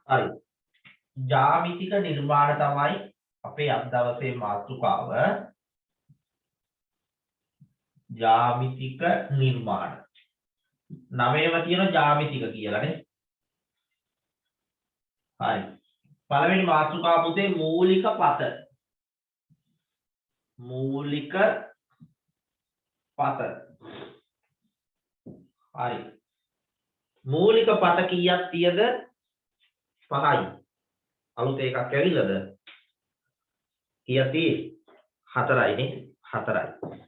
හරි. ජ්‍යාමිතික නිර්මාණ තමයි අපේ අද දවසේ මාතෘකාව. ජ්‍යාමිතික නිර්මාණ. නවයේම තියෙන ජ්‍යාමිතික කියලානේ. හරි. පළවෙනි මාතෘකාව පුතේ මූලික පත. මූලික පත. හරි. මූලික පත කීයක් තියද? 5යි. අලුත එකක් ඇවිල්ලාද? කීයක් තියෙන්නේ? 4යි නේ. 4යි.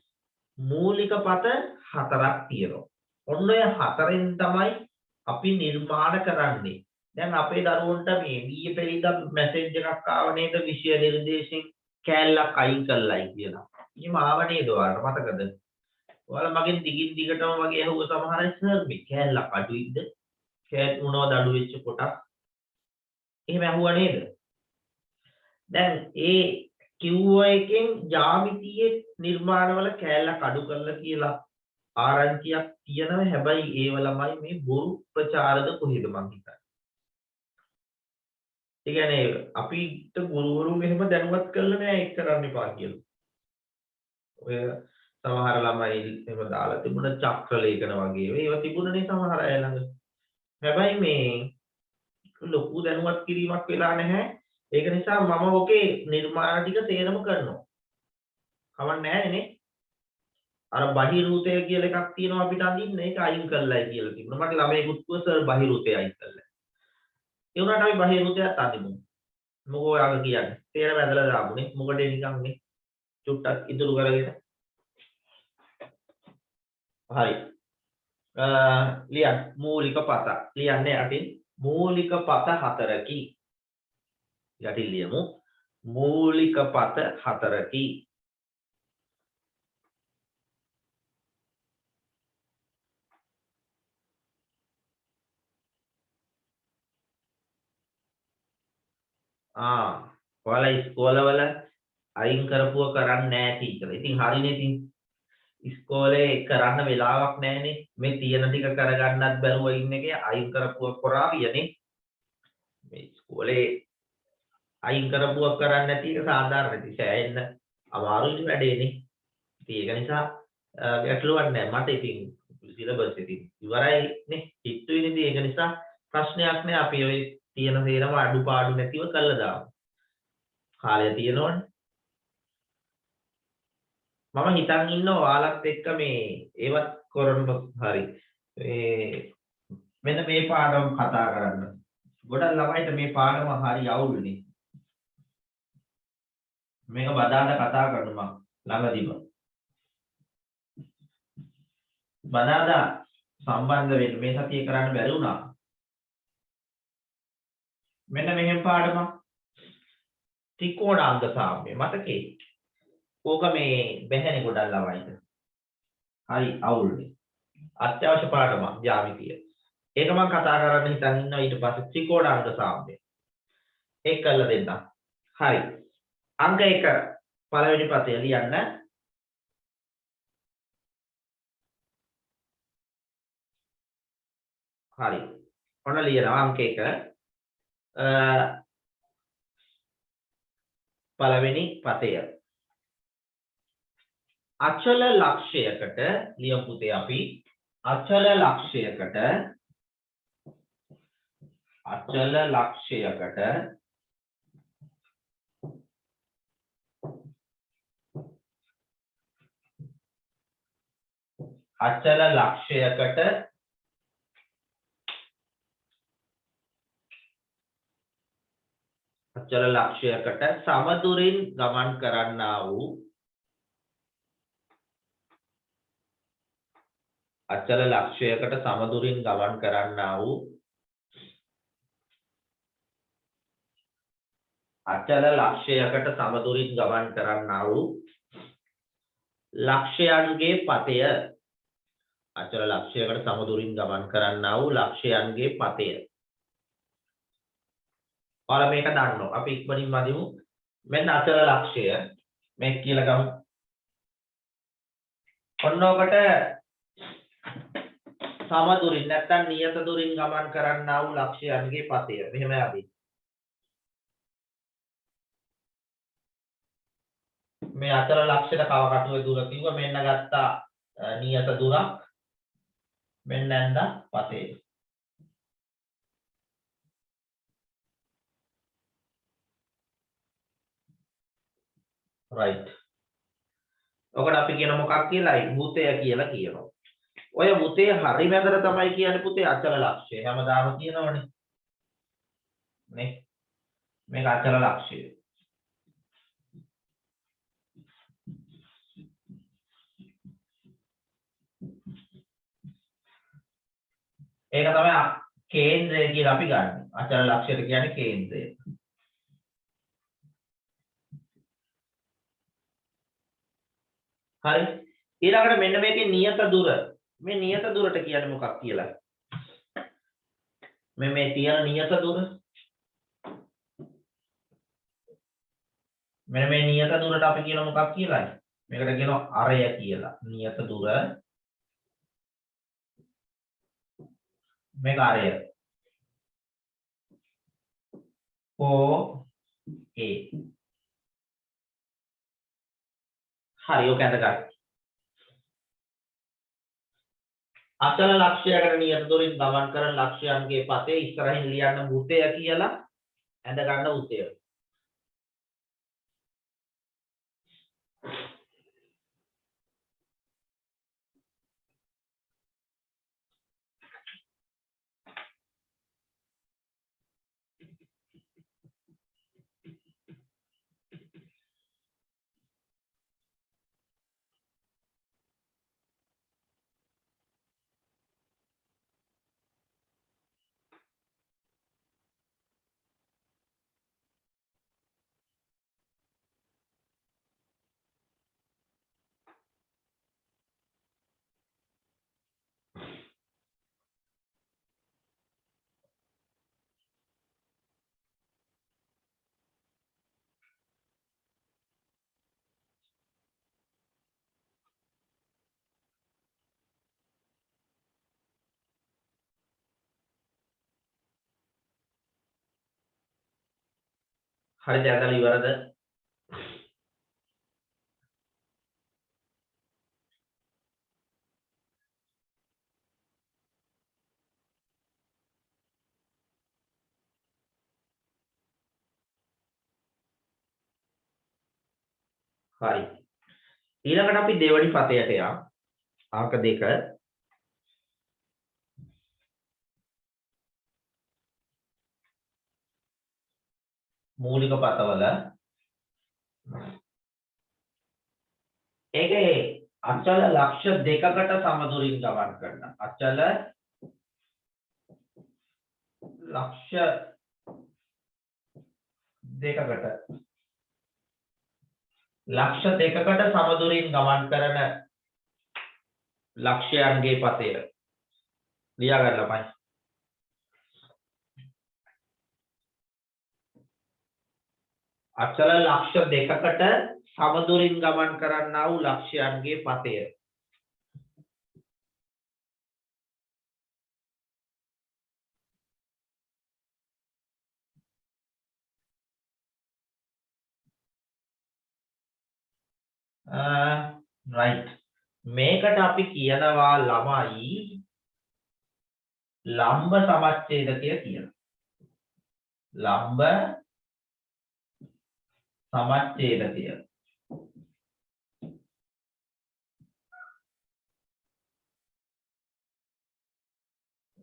මූලික පත 4ක් තියෙනවා. ඔන්න ඔය 4ෙන් තමයි අපි නිර්මාණ කරන්නේ. දැන් අපේ දරුවන්ට මේ ඊයේ පෙරේදා මැසේජ් එකක් ආව නේද විෂය නිර්දේශයෙන් කෑල්ලක් අයින් කළායි කියලා. එහෙම ආව නේද ඔයාලට මතකද? ඔයාලා මගෙන් දිගින් දිගටම වගේ අහුව සමහර අය සර් මේ කෑල්ලක් අඩුයිද? කෑල් මොනවද අඩු වෙච්ච කොටස්? එහෙම අහුවා නේද? දැන් ඒ කිව්ව එකෙන් ජ්‍යාමිතියේ නිර්මාණවල කෑල්ලක් අඩු කරලා කියලා ආරංචියක් තියෙනවා. හැබැයි ඒව ළමයි මේ බොරු ප්‍රචාරද කොහෙද මං හිතන්නේ. ඒ කියන්නේ අපිට ගුරුවරු මෙහෙම දැනුවත් කරලා නෑ ඒක කරන්න එපා කියලා. ඔය සමහර ළමයි එහෙම දාලා තිබුණ චක්‍ර ලේඛන වගේ ඒවා තිබුණනේ සමහර අය ළඟ. හැබැයි මේ ලොකු දැනුවත් කිරීමක් වෙලා නැහැ. ඒක නිසා මම ඔකේ නිර්මාණ ටික තේරම කරනවා. කවන්න නැහැ නේ. අර බහිරූතය කියලා එකක් තියෙනවා අපිට අඳින්න ඒක අයින් කළායි කියලා තිබුණා. මට ළමයෙකුත් කිව්වා සර් බහිරූතය අයින් කළා. ඒ වුණාට අපි බහිරූතයත් අඳිමු. මොකෝ ඔයාලා කියන්නේ. තේරම ඇදලා දාමුනේ. මොකද නිකන් නේ. චුට්ටක් ඉතුරු කරගෙන. හරි. ලියන්න මූලික පත. ලියන්නේ යටින් මූලික පත 4කි. යටින් ලියමු. මූලික පත 4කි. ඔයාලා ඉස්කෝලවල අයින් කරපුව කරන්නේ නැහැ ටීචර්. ඉතින් හරිනේ ඉතින්. ඉස්කෝලේ කරන්න වෙලාවක් නැහැනේ. මේ තියෙන ටික කරගන්නත් බැරුව ඉන්න එකේ අයින් කරපුව කරාවියනේ. මේ ඉස්කෝලේ අයින් කරපුව කරන්නේ නැති එක සාධාරණයි. ඉතින් සෑහෙන්න අමාරුයි වැඩේනේ. ඉතින් ඒක නිසා ගැටලුවක් නැහැ. මට ඉතින් සිලබස් ඉතින් ඉවරයි නේ. හිටුයිනේ. ඒක නිසා ප්‍රශ්නයක් නැහැ. අපි ඔය තියෙන තේරම අඩුපාඩු නැතිව කළා දාමු. කාලය තියෙනවනේ. මම හිතන් ඉන්නවා ඔයාලත් එක්ක මේ ඒවත් කරන්න හරි. මෙන්න මේ පාඩම කතා කරන්න. ගොඩක් ළමයිට මේ පාඩම හරි අවුල්නේ. මේක බදාදා කතා කරනවා ළඟදීම. බදාදා සම්බන්ධ වෙන්න මේ සතියේ කරන්න බැරි වුණා. මෙන්න මෙහෙම පාඩමක්. ත්‍රිකෝණාංග සාම්‍ය මතකේ. ඕක මේ බැහැනේ ගොඩක් ළමයිට. හරි අවුල්නේ. අත්‍යවශ්‍ය පාඩමක් ජ්‍යාමිතිය. ඒක මම කතා කරන්න හිතන් ඉන්නවා ඊට පස්සේ ත්‍රිකෝණාංග සාම්‍ය. ඒක කරලා දෙන්න. හරි. අංක 1 පළවෙනි පතය ලියන්න. හරි. ඔන්න ලියනවා අංක 1. පළවෙනි පතය. අචල ලක්ෂයකට ලියමු පුතේ අපි අචල ලක්ෂයකට අචල ලක්ෂයකට සමදුරින් ගමන් කරන්නා වූ අචල ලක්ෂයකට සමදුරින් ගමන් කරන්නා වූ ලක්ෂයන්ගේ පතය. අචල ලක්ෂයකට සමදුරින් ගමන් කරන්නා වූ ලක්ෂයන්ගේ පතය. ඔයාලා මේක දන්නවා. අපි ඉක්මනින් මදිමු. මෙන්න අචල ලක්ෂය මේ කියලා ගමු. ඔන්න ඔකට සම දුරින් නැත්නම් නියත දුරින් ගමන් කරන්නා වූ ලක්ෂයන්ගේ පතය. මෙහෙම යදී. මේ අතර ලක්ෂයට කවකටුවේ දුර කිව්ව මෙන්න ගත්තා නියත දුරක් මෙන්න නැන්ද පතේ. right. ඔකට අපි කියන මොකක් කියලායි? භූතය කියලා කියනවා. ඔය භූතේ හරි මැදට තමයි කියන්නේ පුතේ අචල ලක්ෂය. හැමදාම කියනවනේ. නේ? මේක අචල ලක්ෂය. ඒක තමයි කේන්ද්‍රය කියලා අපි ගන්න. අචල ලක්ෂයට කියන්නේ කේන්ද්‍රය. හරි. ඊළඟට මෙන්න මේකේ නියත දුර. මේ නියත දුරට කියන්නේ මොකක් කියලා? මේ තියෙන නියත දුර. මෙන්න මේ නියත දුරට අපි කියන මොකක් කියලායි? මේකට කියනවා අරය කියලා. නියත දුර. මේක අරය. A. හරි ඔක ඇඳගන්න. අචල ලක්ෂයකට නියත දුරින් ගමන් කරන ලක්ෂයන්ගේ පතේ ඉස්සරහින් ලියන්න භූතය කියලා ඇඳ ගන්න භූතය. හරි දැන් ඉවරද? හරි. ඊළඟට අපි දෙවනි පතයට යමු. අංක 2. මූලික පතවල ඒකේ අචල ලක්ෂ දෙකකට සමදුරින් ගමන් කරන අචල ලක්ෂ දෙකකට සමදුරින් ගමන් කරන ලක්ෂයන්ගේ පතය ලියා ගන්න ළමයි. අචල ලක්ෂ දෙකකට සමදුරින් ගමන් කරන්නා වූ ලක්ෂයන්ගේ පතය. right. මේකට අපි කියනවා ළමයි ලම්බ සමච්ඡේදකය කියලා. ලම්බ සමච්ඡේදකය.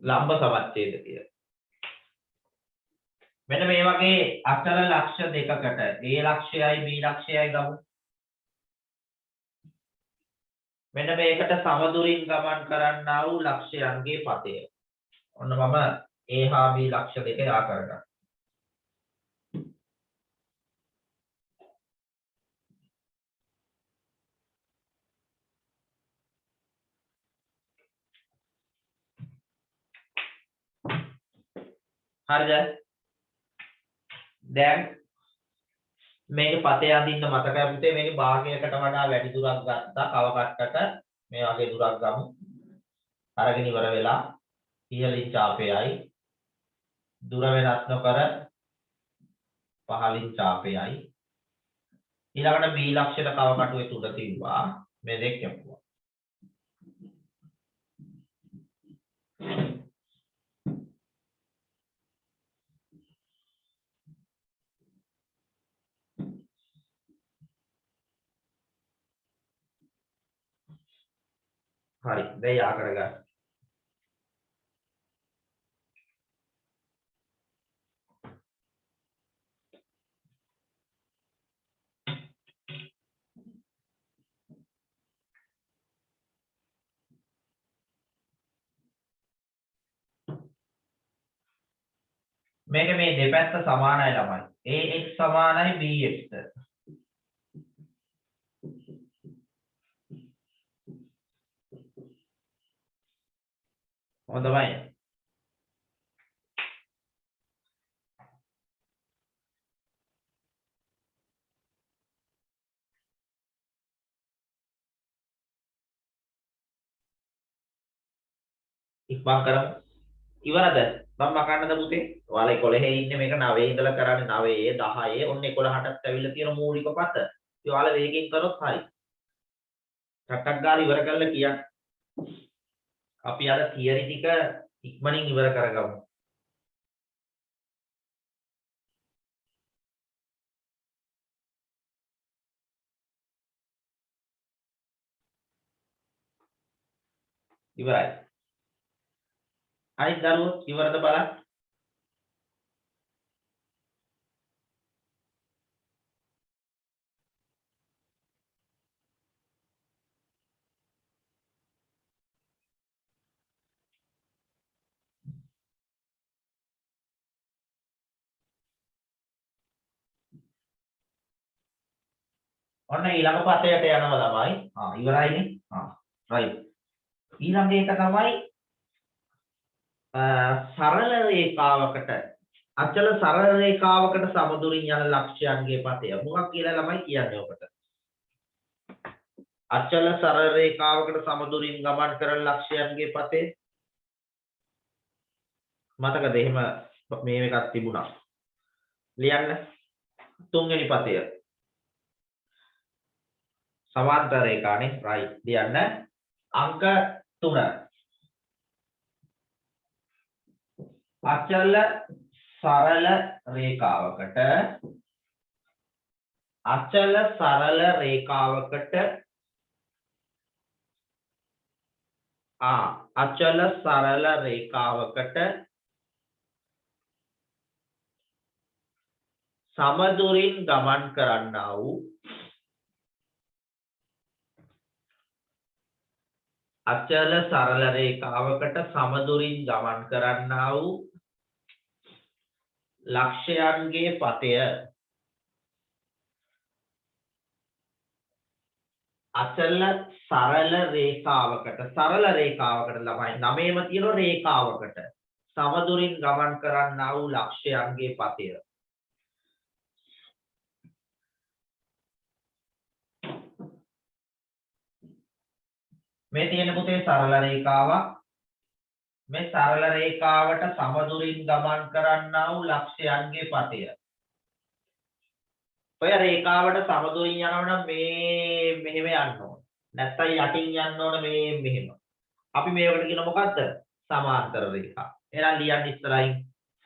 ලම්බ සමච්ඡේදකය. මෙන්න මේ වගේ අචල ලක්ෂ දෙකකට A ලක්ෂයයි B ලක්ෂයයි ගමු. මෙන්න මේකට සමදුරින් ගමන් කරන්නා වූ ලක්ෂයන්ගේ පතය. ඔන්න මම A හා B ලක්ෂ දෙක යා කරගන්නවා. හරිද? දැන් මේක පතේ අඳින්න මතකයි පුතේ මේකේ භාගයකට වඩා වැඩි දුරක් ගත්තා කව කට්ටට මේ වගේ දුරක් ගමු. අරගෙන ඉවර වෙලා ඉහළින් චාපයයි දුර වෙනස් නොකර පහළින් චාපයයි ඊළඟට B ලක්ෂයට කව කටුවේ තුඩ තිබ්බා මේ දෙක කැපුවා හරි දැන් යා කරගන්න මේක මේ දෙපැත්ත සමානයි ළමයි AX සමානයි BX ට හොඳයි ඉක්මන් කරමු ඉවරද මම මකන්නද පුතේ ඔයාලා 11 ඉන්නේ මේක 9 ඉඳලා කරන්නේ 9 10 ඔන්න 11ටත් ඇවිල්ලා තියෙන මූලික පත ඔයාලා වේගෙන් කරොත් හරි ටටක් ගාලා ඉවර කරලා කියන්න අපි අර තියරි ටික ඉක්මනින් ඉවර කරගමු ඉවරයි අනිත් දරුවෝ ඉවරද බලන්න ඔන්න ඊළඟ පතයට යනවා ළමයි ඉවරයිනේ right ඊළඟ එක තමයි සරල රේඛාවකට අචල සරල රේඛාවකට සමදුරින් යන ලක්ෂයන්ගේ පතය මොකක් කියලා ළමයි කියන්නේ ඔකට අචල සරල රේඛාවකට සමදුරින් ගමන් කරන ලක්ෂයන්ගේ පතය මතකද එහෙම මේ එකක් තිබුණා ලියන්න තුන්වෙනි පතය සමාන්තර රේඛානේ right ලියන්න අංක 3 අචල සරල රේඛාවකට අචල සරල රේඛාවකට අචල සරල රේඛාවකට සමදුරින් ගමන් කරන්නා වූ අචල සරල රේඛාවකට සමදුරින් ගමන් කරන්නා වූ ලක්ෂයන්ගේ පතය අචල සරල රේඛාවකට ළමයි නමේම තියෙන රේඛාවකට සමදුරින් ගමන් කරන්නා වූ ලක්ෂයන්ගේ පතය මේ තියෙන පුතේ සරල රේඛාවක් මේ සරල රේඛාවට සමදුරින් ගමන් කරන්නා වූ ලක්ෂයන්ගේ පතය. ඔය රේඛාවට සමදුරින් යනවනම් මේ මෙහෙම යන්න ඕන. නැත්නම් යටින් යන්න ඕන මේ මෙහෙම. අපි මේකට කියන මොකද්ද? සමාන්තර රේඛා. එහෙනම් ලියන්න ඉස්සරහින්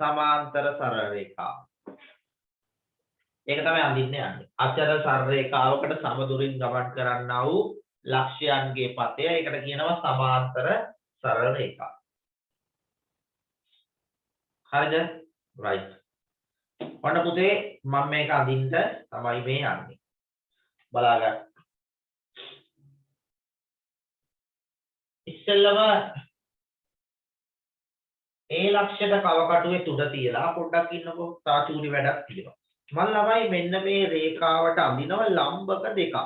සමාන්තර සරල රේඛා. ඒක තමයි අඳින්න යන්නේ. අචල සරල රේඛාවකට සමදුරින් ගමන් කරන්නා වූ ලක්ෂයන්ගේ පතය. ඒකට කියනවා සමාන්තර සරල රේඛා. හරිද? right. ඔන්න පුතේ මම මේක අඳින්න තමයි මේ යන්නේ. බලාගන්න. ඉස්සෙල්ලම ඒ ලක්ෂයට කවකටුවේ තුඩ තියලා පොඩ්ඩක් ඉන්නකෝ තා චූටි වැඩක් තියෙනවා. මම ළමයි මෙන්න මේ රේඛාවට අඳිනවා ලම්බක දෙකක්.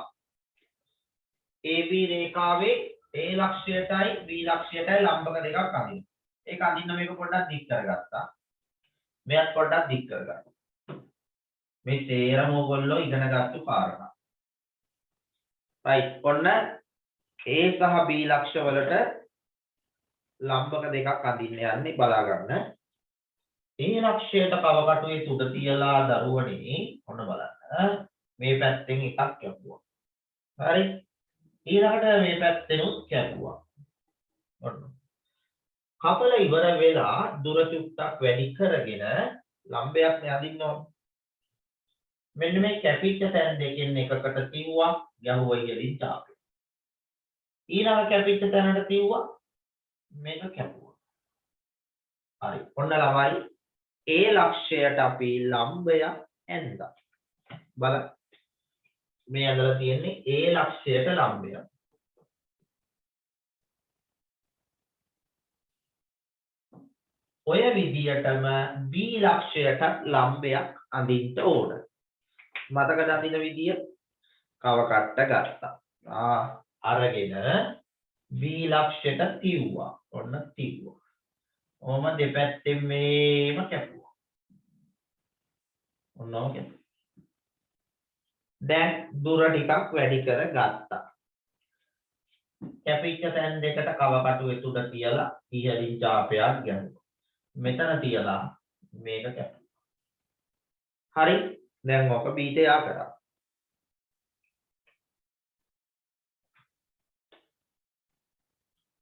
AB රේඛාවේ A ලක්ෂයටයි B ලක්ෂයටයි ලම්බක දෙකක් අඳිනවා. ඒක අඳින්න මේක පොඩ්ඩක් දික් කරගත්තා. මෙයත් පොඩ්ඩක් දික් කරගන්න. මේ තේරම ඕගොල්ලෝ ඉගෙනගත්තු කාරණා. right. ඔන්න A සහ B ලක්ෂ වලට ලම්බක දෙකක් අඳින්න යන්නේ බලා ගන්න. ඒ ලක්ෂයට කවකටුවේ තුඩ තියලා දරුවනේ ඔන්න බලන්න. මේ පැත්තෙන් එකක් කැපුවා. හරි. ඊළඟට මේ පැත්තෙනුත් කැපුවා. ඔන්න. කපල ඉවර වෙලා දුර චුට්ටක් වැඩි කරගෙන ලම්බයක් යදින්න ඕන. මෙන්න මේ කැපිච්ච තැන් දෙකෙන් එකකට තියුවා ගැහුවා ඉහළින් තාපේ. ඊළඟ කැපිච්ච තැනට තියුවා මේක කැපුවා. හරි. ඔන්න ළමයි ඒ ලක්ෂයට අපි ලම්බයක් ඇඳලා. බලන්න. මේ ඇඳලා තියෙන්නේ ඒ ලක්ෂයට ලම්බයක්. ඔය විදියටම B ලක්ෂයට ලම්බයක් අඳින්න ඕන. මතකද අඳින විදිය? කව කට්ට ගත්තා. අරගෙන B ලක්ෂයට තියුවා. ඔන්න තියුවා. ඔහම දෙපැත්තෙන් මේම කැපුවා. ඔන්නම කැපුවා. දැන් දුර ටිකක් වැඩි කර ගත්තා. කැපිච්ච තැන් දෙකට කව කටුවේ තුඩ තියලා ඉහළින් ඡාපයක් ගැහුවා. මෙතන තියලා මේක කැපුවා. හරි. දැන් ඔක බීට යා කරා.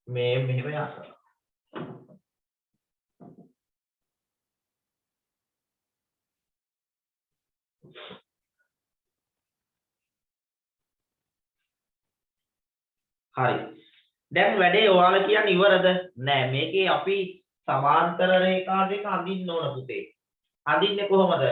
මේ මෙහෙම යා කරා. හරි. දැන් වැඩේ ඔයාලා කියන්නේ ඉවරද? නෑ මේකේ අපි සමාන්තර රේඛා දෙක අඳින්න ඕන පුතේ. අඳින්නේ කොහොමද?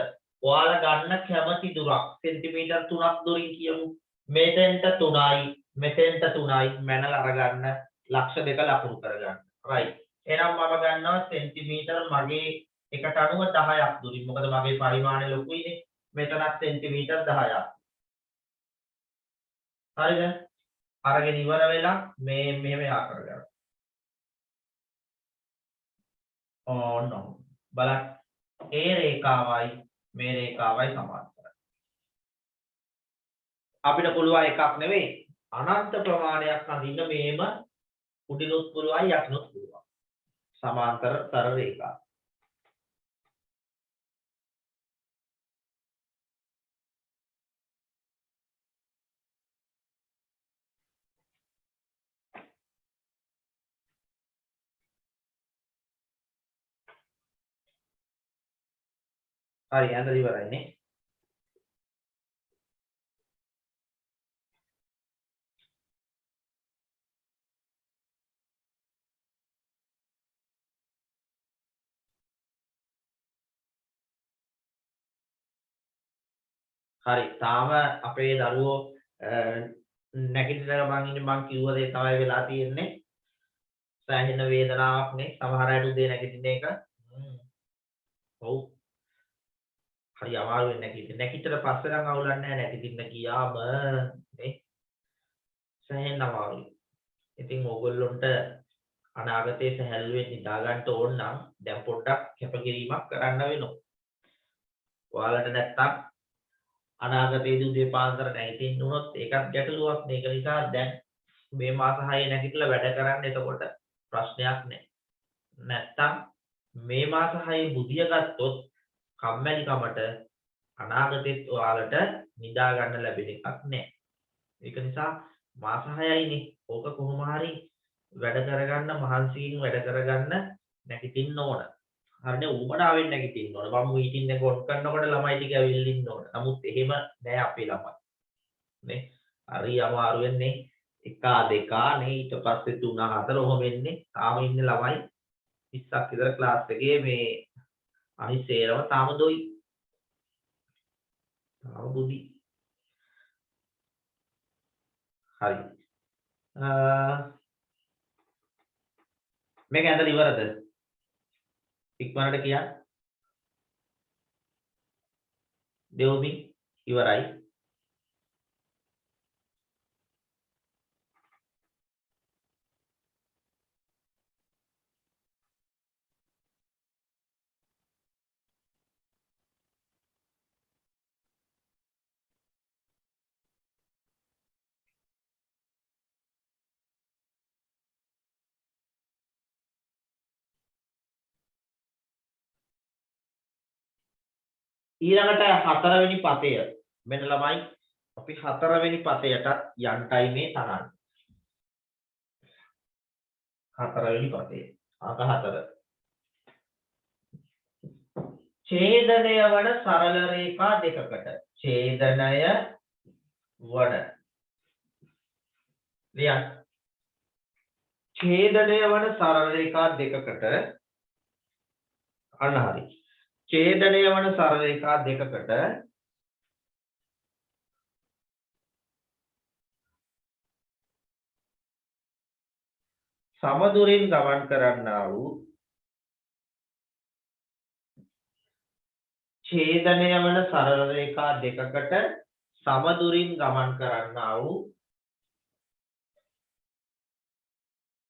ඔයාලා ගන්න කැමති දුරක් සෙන්ටිමීටර් 3ක් දුරින් කියමු. මෙතෙන්ට 3යි, මෙතෙන්ට 3යි මැනලා අරගන්න ලක්ෂ දෙක ලකුණු කරගන්න. right. එහෙනම් මම ගන්නවා සෙන්ටිමීටර් මගේ එකට අනුව 10ක් දුරින්. මොකද මගේ පරිමාණය ලොකුයිනේ. මෙතනත් සෙන්ටිමීටර් 10ක්. හරිද? අරගෙන ඉවර වෙලා මේ මෙහෙම යා කරගන්න. ඕන්න බලන්න. ඒ රේඛාවයි මේ රේඛාවයි සමාන්තරයි. අපිට පුළුවන් එකක් නෙවෙයි අනන්ත ප්‍රමාණයක් අඳින්න මේම උඩිනුත් පුළුවන් යටිනුත් පුළුවන්. සමාන්තර තර රේඛා. හරි ඇඳලා ඉවරයිනේ. හරි තාම අපේ දරුවෝ නැගිටලා මං කිව්ව දේ තමයි වෙලා තියෙන්නේ. සෑහෙන වේදනාවක් නේ සමහර අයට උදේ නැගිටින එක. ඔව්. හරි අමාරුවෙන් නැගිටින්න පස්සේ නම් අවුලක් නැහැ නැගිටින්න ගියාම නේ. සෑහෙන අමාරුයි. ඉතින් ඕගොල්ලොන්ට අනාගතයේ සැහැල්ලුවෙන් නිදා ගන්න ඕන නම් දැන් පොඩ්ඩක් කැපකිරීමක් කරන්න වෙනවා. ඔයාලට නැත්තම් අනාගතයේදී උදේ පාන්දර නැගිටින්න උනොත් ඒකත් ගැටලුවක් නේ. ඒක නිසා දැන් මේ මාස 6 නැගිටලා වැඩ කරන්න එතකොට ප්‍රශ්නයක් නැහැ. නැත්තම් මේ මාස 6 බුදිය ගත්තොත් කම්මැලි කමට අනාගතෙත් ඔයාලට නිදා ගන්න ලැබෙන එකක් නැහැ. ඒක නිසා මාස 6යිනේ. ඕක කොහොම හරි වැඩ කරගන්න මහන්සියෙන් වැඩ කරගන්න නැගිටින්න ඕන. හරිනේ උමනාවෙන් නැගිටින්න ඕන. මම මීටින් එක ඔන් කරනකොට ළමයි ටික ඇවිල්ලා ඉන්න ඕන. නමුත් එහෙම නෑ අපේ ළමයි. නේ? හරි අමාරුවෙන් නේ 1 2 නේ ඊට පස්සේ 3 4 ඔහොම එන්නේ. තාම ඉන්නේ ළමයි 20ක් විතර ක්ලාස් එකේ මේ අනිත් සේරම තාම දොයි. තාම බුදි. හරි. මේක ඇඳලා ඉවරද? ඉක්මනට කියන්න. දෙව්මි ඉවරයි. ඊළඟට හතරවෙනි පතය මෙන්න ළමයි අපි හතරවෙනි පතයටත් යන්ටයි මේ තරන්නේ. හතරවෙනි පතේ අංක 4. ඡේදනය වන සරල රේඛා දෙකකට ඡේදනය වන ලියන්න. ඡේදනය වන සරල රේඛා දෙකකට අන්න හරි. ඡේදනය වන සරල රේඛා දෙකකට සමදුරින් ගමන් කරන්නා වූ ඡේදනය වන සරල රේඛා දෙකකට සමදුරින් ගමන් කරන්නා වූ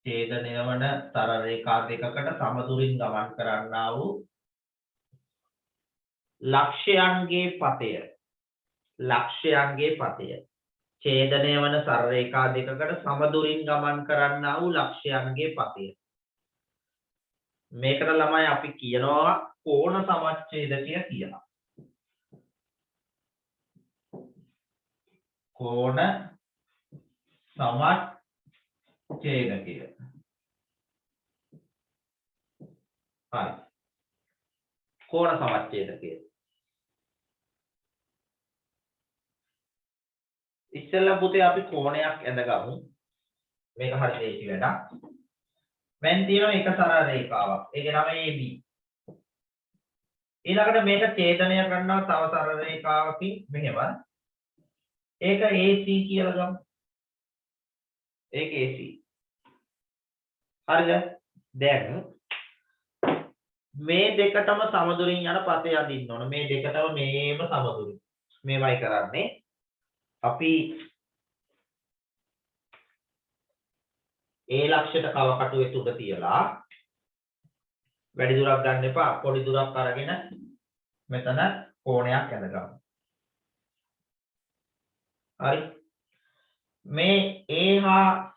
ඡේදනය වන සරල රේඛා දෙකකට සමදුරින් ගමන් කරන්නා වූ ලක්ෂයන්ගේ පතය ඡේදනය වන සරල රේඛා දෙකකට සමදුරින් ගමන් කරන්නා වූ ලක්ෂයන්ගේ පතය. මේකට ළමයි අපි කියනවා කෝණ සමච්ඡේදකය කියලා. කෝණ සමච්ඡේදකය. හරි. කෝණ සමච්ඡේදකය. ඉස්සෙල්ලා පුතේ අපි කෝණයක් ඇඳගමු. මේක හරි ලේසි වැඩක්. මෙන් තියෙනවා එක සරල රේඛාවක්. ඒකේ නම AB. ඊළඟට මේක ඡේදනය කරනවා තව සරල රේඛාවකින් මෙහෙම. ඒක AC කියලා ගමු. ඒක AC. හරිද? දැන් මේ දෙකටම සමදුරින් යන පතය අදින්න ඕන. මේ දෙකටම මේම සමදුරින්. මේවයි කරන්නේ. අපි ඒ ලක්ෂයට කවකටුවේ තුඩ තියලා වැඩි දුරක් ගන්න එපා. පොඩි දුරක් අරගෙන මෙතන කෝණයක් ඇඳගමු. හරි. මේ A හා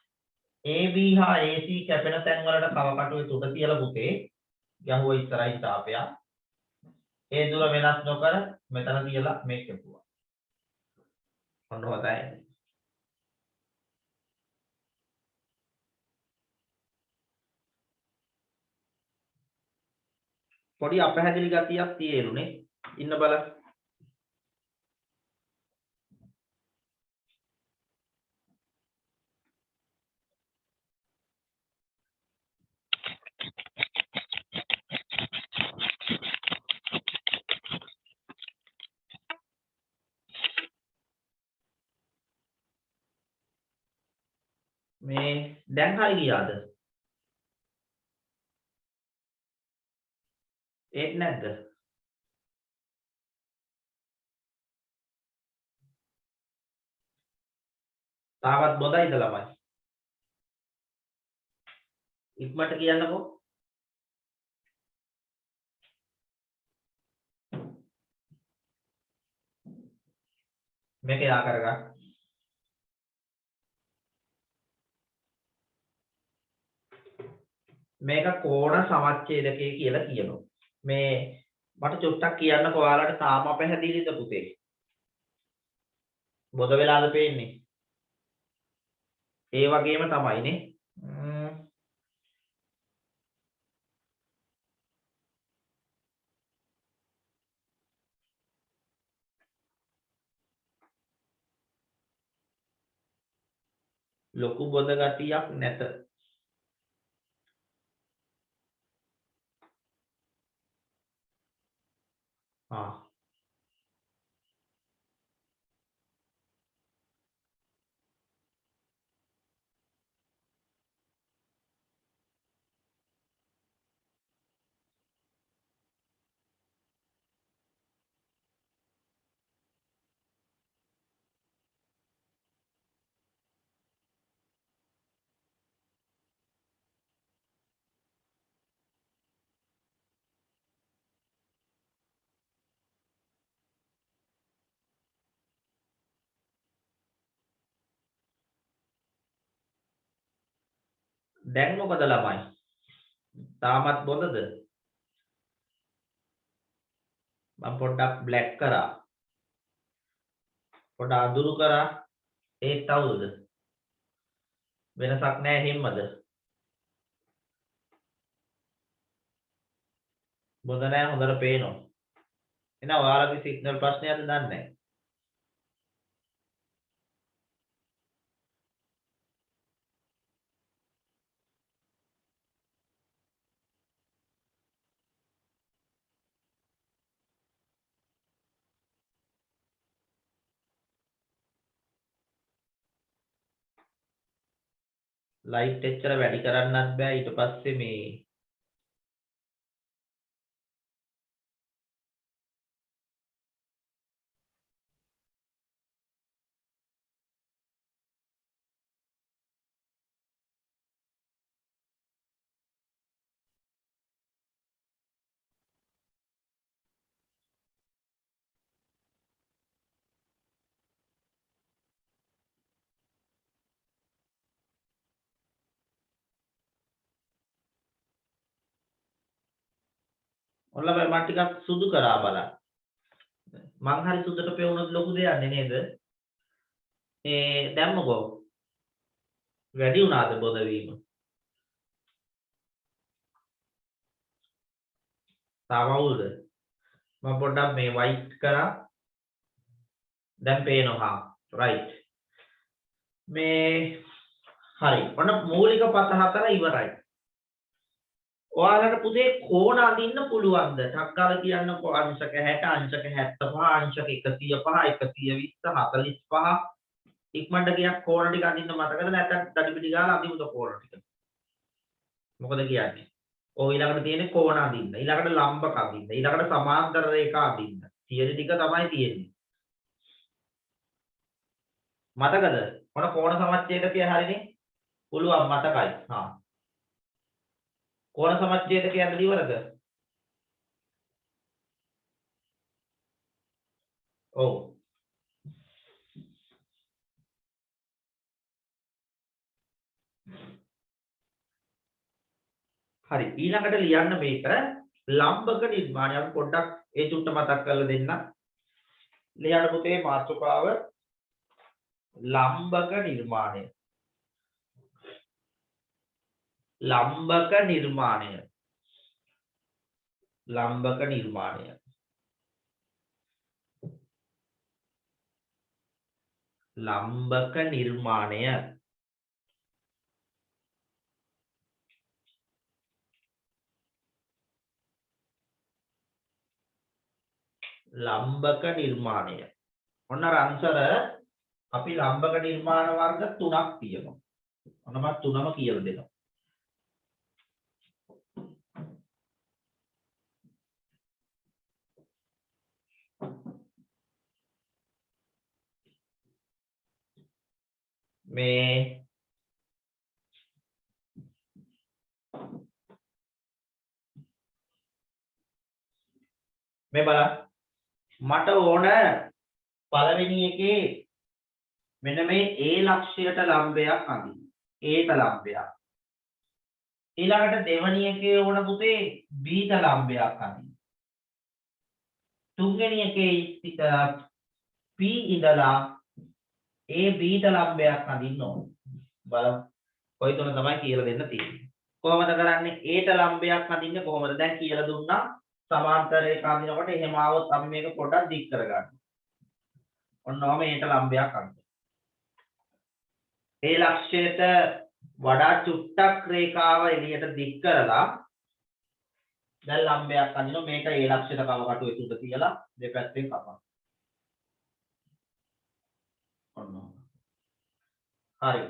AB හා AC කැපෙන තැන් වලට කවකටුවේ තුඩ තියලා පුතේ යහුව ඉස්සරහින් තාපයක්. ඒ දුර වෙනස් නොකර මෙතන තියලා මේක කැපුවා. ඔන්න හොඳයි. පොඩි අපහැදිලි ගතියක් තියෙනුනේ. ඉන්න බලන්න. මේ දැන් හරි ගියාද? ඒත් නැද්ද? තාමත් බොඳයිද ළමයි? ඉක්මනට කියන්නකෝ. මේක යා කරගන්න. මේක කෝණ සමච්ඡේදකය කියලා කියනවා. මේ මට චුට්ටක් කියන්නකෝ ඔයාලට තාම අපහැදිලිද පුතේ? බොද වෙලාද පේන්නේ? ඒ වගේම තමයිනේ. ලොකු බොද ගතියක් නැත. දැන් මොකද ළමයි? තාමත් බොදද? මම පොඩ්ඩක් බ්ලැක් කරා. පොඩ්ඩක් අඳුරු කරා. ඒත් අවුලද? වෙනසක් නැහැ හිම්මද? බොඳ නැහැ හොඳට පේනවා. එහෙනම් ඔයාලගේ සිග්නල් ප්‍රශ්නයක්ද දන්නේ නැහැ. ලයිට් එච්චර වැඩි කරන්නත් බෑ ඊට පස්සේ මේ ඔයාලා මම ටිකක් සුදු කරා බලන්න. මං හරි සුදුට පෙවුනොත් ලොකු දෙයක් නේද? දැම්මකෝ. වැඩි වුණාද බොද වීම? තාම අවුල්ද? මම පොඩ්ඩක් මේ වයිට් කරා. දැන් පේනවා. රයිට්. මේ හරි. ඔන්න මූලික පත හතර ඉවරයි. ඔයාලට පුතේ කෝණ අඳින්න පුළුවන්ද? ටක් ගාලා කියන්නකෝ අංශක 60, අංශක 75, අංශක 105, 120, 45. ඉක්මනට ගියක් කෝණ ටික අඳින්න මතකද නැත්නම් දඩිපිටි ගාලා අඳිමුද කෝණ ටික? මොකද කියන්නේ? ඔය ඊළඟට තියෙන්නේ කෝණ අඳින්න. ඊළඟට ලම්බක අඳින්න. ඊළඟට සමාන්තර රේඛා අඳින්න. තියරි ටික තමයි තියෙන්නේ. මතකද? මොන කෝණ සමච්ඡේදකය හරිනේ? පුළුවන් මතකයි. හා. කෝණ සමච්ඡේදකයන්ද ඉවරද? ඔව්. හරි ඊළඟට ලියන්න මේක ලම්බක නිර්මාණය. අපි පොඩ්ඩක් ඒ චුට්ට මතක් කරලා දෙන්න. ලියන්න පුතේ මාතෘකාව ලම්බක නිර්මාණය. ලම්බක නිර්මාණය. ලම්බක නිර්මාණය. ලම්බක නිර්මාණය. ලම්බක නිර්මාණය. ඔන්න රන්සර අපි ලම්බක නිර්මාණ වර්ග 3ක් තියෙනවා. ඔන්න මම 3ම කියලා දෙනවා. මේ බලන්න මට ඕන පළවෙනි එකේ මෙන්න මේ A ලක්ෂයට ලම්බයක් අඳින්න. Aට ලම්බයක්. ඊළඟට දෙවෙනි එකේ ඕන පුතේ Bට ලම්බයක් අඳින්න. තුන්වෙනි එකේ P ඉඳලා A Bට ලම්බයක් අඳින්න ඕන. බලමු. කොයි තුන තමයි කියලා දෙන්න තියෙන්නේ. කොහොමද කරන්නේ? Aට ලම්බයක් අඳින්නේ කොහොමද? දැන් කියලා දුන්නා. සමාන්තර රේඛා අඳිනකොට එහෙම ආවොත් අපි මේක පොඩ්ඩක් දික් කරගන්න. ඔන්නෝම Aට ලම්බයක් අඳින්න. ඒ ලක්ෂයට වඩා චුට්ටක් රේඛාව එළියට දික් කරලා දැන් ලම්බයක් අඳිනවා. මේක ඒ ලක්ෂයට කව කටුවේ තුඩ තියලා දෙපැත්තෙන් කපනවා. ඔන්න. හරි.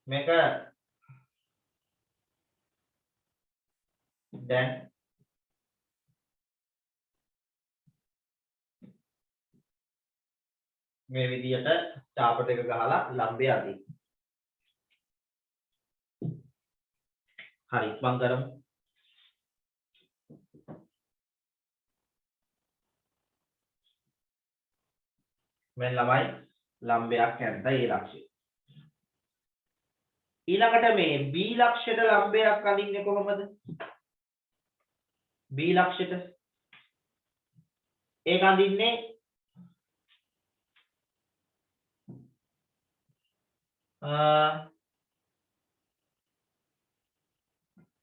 මේක දැන් මේ විදියට චාප දෙක ගහලා ලම්බය අදින්න. හරි මම කරමු. මෙන්න ළමයි ලම්බයක් හැන්ද ඒ ලක්ෂය. ඊළඟට මේ B ලක්ෂයට ලම්බයක් අදින්නේ කොහොමද? B ලක්ෂයට ඒක අඳින්නේ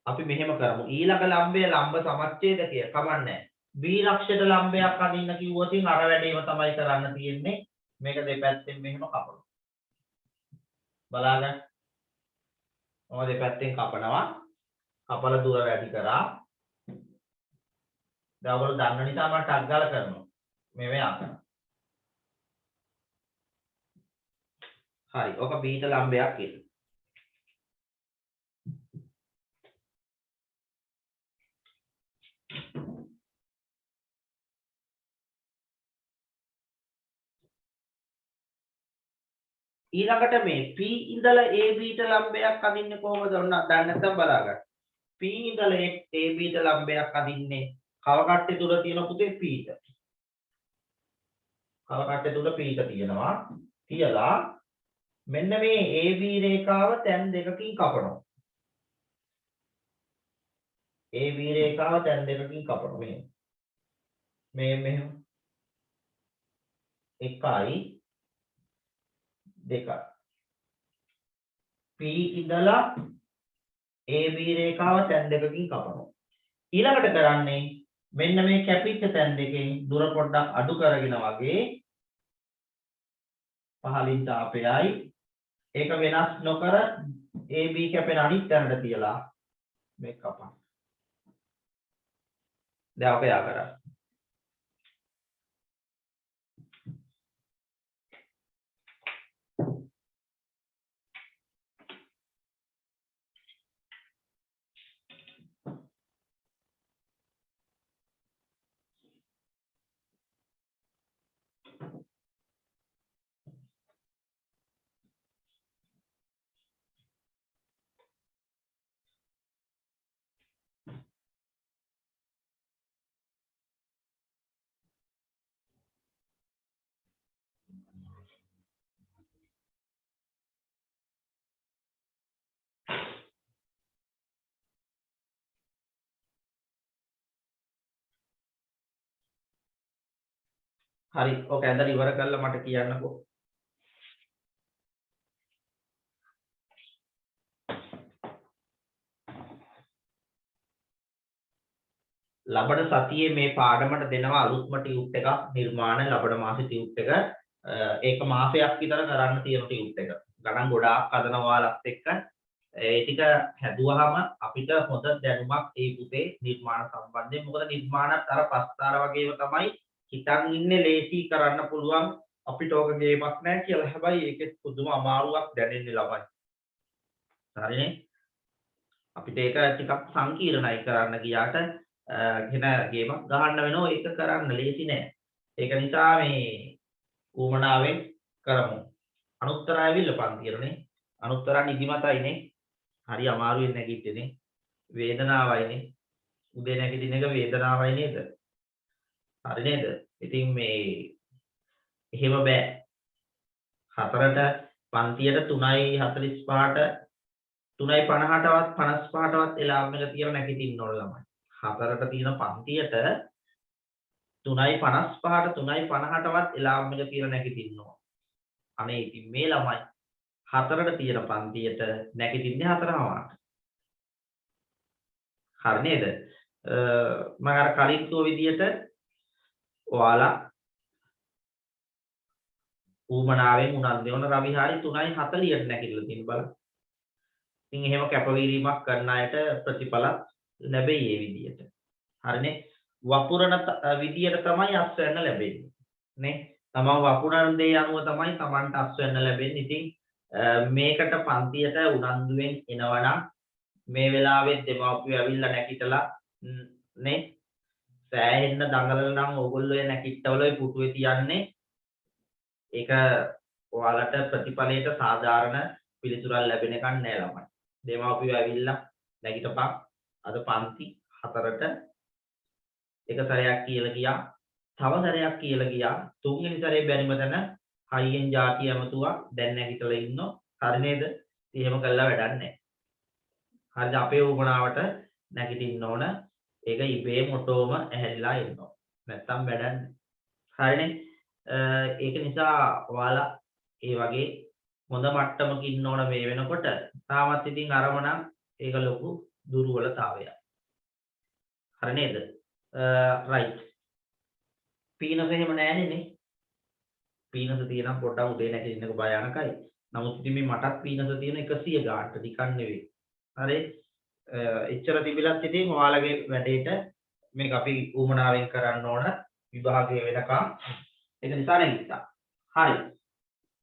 අපි මෙහෙම කරමු. ඊළඟ ලම්බය ලම්බ සමච්ඡේදකය කමන්නේ. B ලක්ෂයට ලම්බයක් අඳින්න කිව්වොත් අර වැඩේම තමයි කරන්න තියෙන්නේ. මේක දෙපැත්තෙන් මෙහෙම කපනවා. බලාගන්න. ඔය දෙපැත්තෙන් කපනවා. කපල දුර වැඩි කරා. දැන් ඔයගොල්ලෝ දන්න නිසා මම ටග් ගාලා කරනවා. මේ ආකාරය. හරි. ඔක B ට ලම්බයක් කියලා. ඊළඟට මේ P ඉඳලා AB ට ලම්බයක් අදින්නේ කොහොමද? ඔන්න දැන් නැත්තම් බලා ගන්න. P ඉඳලා AB ට ලම්බයක් අදින්නේ කව කට්ටේ තුල තියෙන පුතේ P ට. කව කට්ටේ තුල P ට තියෙනවා. තියලා මෙන්න මේ AB රේඛාව තැන් දෙකකින් කපනවා. AB රේඛාව තැන් දෙකකින් කපනවා මෙහෙම 1යි 2යි P ඉඳලා AB රේඛාව තැන් දෙකකින් කපනවා. ඊළඟට කරන්නේ මෙන්න මේ කැපිච්ච තැන් දෙකෙන් දුර පොඩ්ඩක් අඩු කරගෙන වගේ පහලින් තාපයයි ඒක වෙනස් නොකර AB කැපෙන අනිත් තැනට තියලා මේක කපන්න. දැන් ඔක යා කරා. හරි ඔක ඇඳලා ඉවර කරලා මට කියන්නකෝ. ලබන සතියේ මේ පාඩමට දෙනවා අලුත්ම ටියුට් එකක් නිර්මාණ ලබන මාසේ ටියුට් එක. ඒක මාසයක් විතර කරන්න තියෙන ටියුට් එක. ගණන් ගොඩාක් හදනවා ඔයාලත් එක්ක. ඒ ටික හැදුවාම අපිට හොඳ දැනුමක් ඒ පුතේ නිර්මාණ සම්බන්ධයෙන්. මොකද නිර්මාණත් අර පස්තාර වගේම තමයි හිතන් ඉන්නේ ලේසි කරන්න පුළුවන් අපිට ඕක ගේමක් නැහැ කියලා. හැබැයි ඒකෙත් පුදුම අමාරුවක් දැනෙන්නේ ළමයි. හරිනේ? අපිට ඒක ටිකක් සංකීර්ණයි කරන්න ගියාට වෙන ගේමක් ගහන්න වෙනවා. ඒක කරන්න ලේසි නෑ. ඒක නිසා මේ ඌමනාවෙන් කරමු. අනුත්තර ඇවිල්ලා පන්තිරනේ. අනුත්තර නිදිමතයිනේ. හරි අමාරුවෙන් නැගිටින්නේ. වේදනාවයිනේ. උදේ නැගිටින එක වේදනාවයි නේද? හරි නේද? ඉතින් මේ එහෙම බෑ. 4ට පන්තියට 3:45ට 3:50ටවත් 55ටවත් එලාම් එක තියලා නැගිටින්න ඕන ළමයි. 4ට තියෙන පන්තියට 3:55ට 3:50ටවත් එලාම් එක තියලා නැගිටින්න ඕන. අනේ ඉතින් මේ ළමයි 4ට තියෙන පන්තියට නැගිටින්නේ 4:00ට. හරි නේද? මම අර කලින් කිව්ව විදියට ඔයාලා ඌමනාවෙන් උනන්දු වෙන රවිහාරි 3:40ට නැගිටලා තියෙන බලන්න. ඉතින් එහෙම කැපවීමක් කරන අයට ප්‍රතිඵල ලැබෙයි මේ විදියට. හරිනේ? වපුරන විදියට තමයි අස්වැන්න ලැබෙන්නේ. නේ? තමන් වපුරන දේ අනුව තමයි තමන්ට අස්වැන්න ලැබෙන්නේ. ඉතින් මේකට පන්තියට උනන්දුවෙන් එනවනම් මේ වෙලාවෙත් දෙමව්පියෝ ඇවිල්ලා නැගිටලා නේ සෑහෙන්න දඟලලා නම් ඕගොල්ලෝ නැගිටවල පුටුවේ තියන්නේ ඒක ඔයාලට ප්‍රතිඵලයට සාධාරණ පිළිතුරක් ලැබෙන එකක් නෑ ළමයි. දෙමව්පියෝ ඇවිල්ලා නැගිටපන් අද පන්ති 4ට එක සැරයක් කියලා ගියා. තව සැරයක් කියලා ගියා. තුන්වෙනි සැරේ බැරිම තැන හයියෙන් જાතිය ඇමතුවා. දැන් නැගිටලා ඉන්නෝ. හරි නේද? එහෙම කළා වැඩක් නෑ. හරිද? අපේ උමනාවට නැගිටින්න ඕන. ඒක ඉබේම ඔටෝම ඇහැරිලා එනවා. නැත්තම් වැඩක් නෑ. හරිනේ. ඒක නිසා ඔයාලා ඒ වගේ හොඳ මට්ටමක ඉන්න ඕන මේ වෙනකොට. තාමත් ඉතින් අරමුණ ඒක ලොකු දුර්වලතාවයක්. හරි නේද? රයිට්. පීනස එහෙම නෑනේ නේ. පීනස තියෙනම් පොඩ්ඩක් උදේ නැගිටින්නක භයානකයි. නමුත් ඉතින් මේ මටත් පීනස තියෙන 100 ගානට නිකන් නෙවෙයි. හරි. එච්චර තිබිලත් ඉතින් ඔයාලගේ වැඩේට මේක අපි උමනාවෙන් කරන්න ඕන විභාගය වෙනකම්. ඒක නිසා නැගිට්ටා. හරි.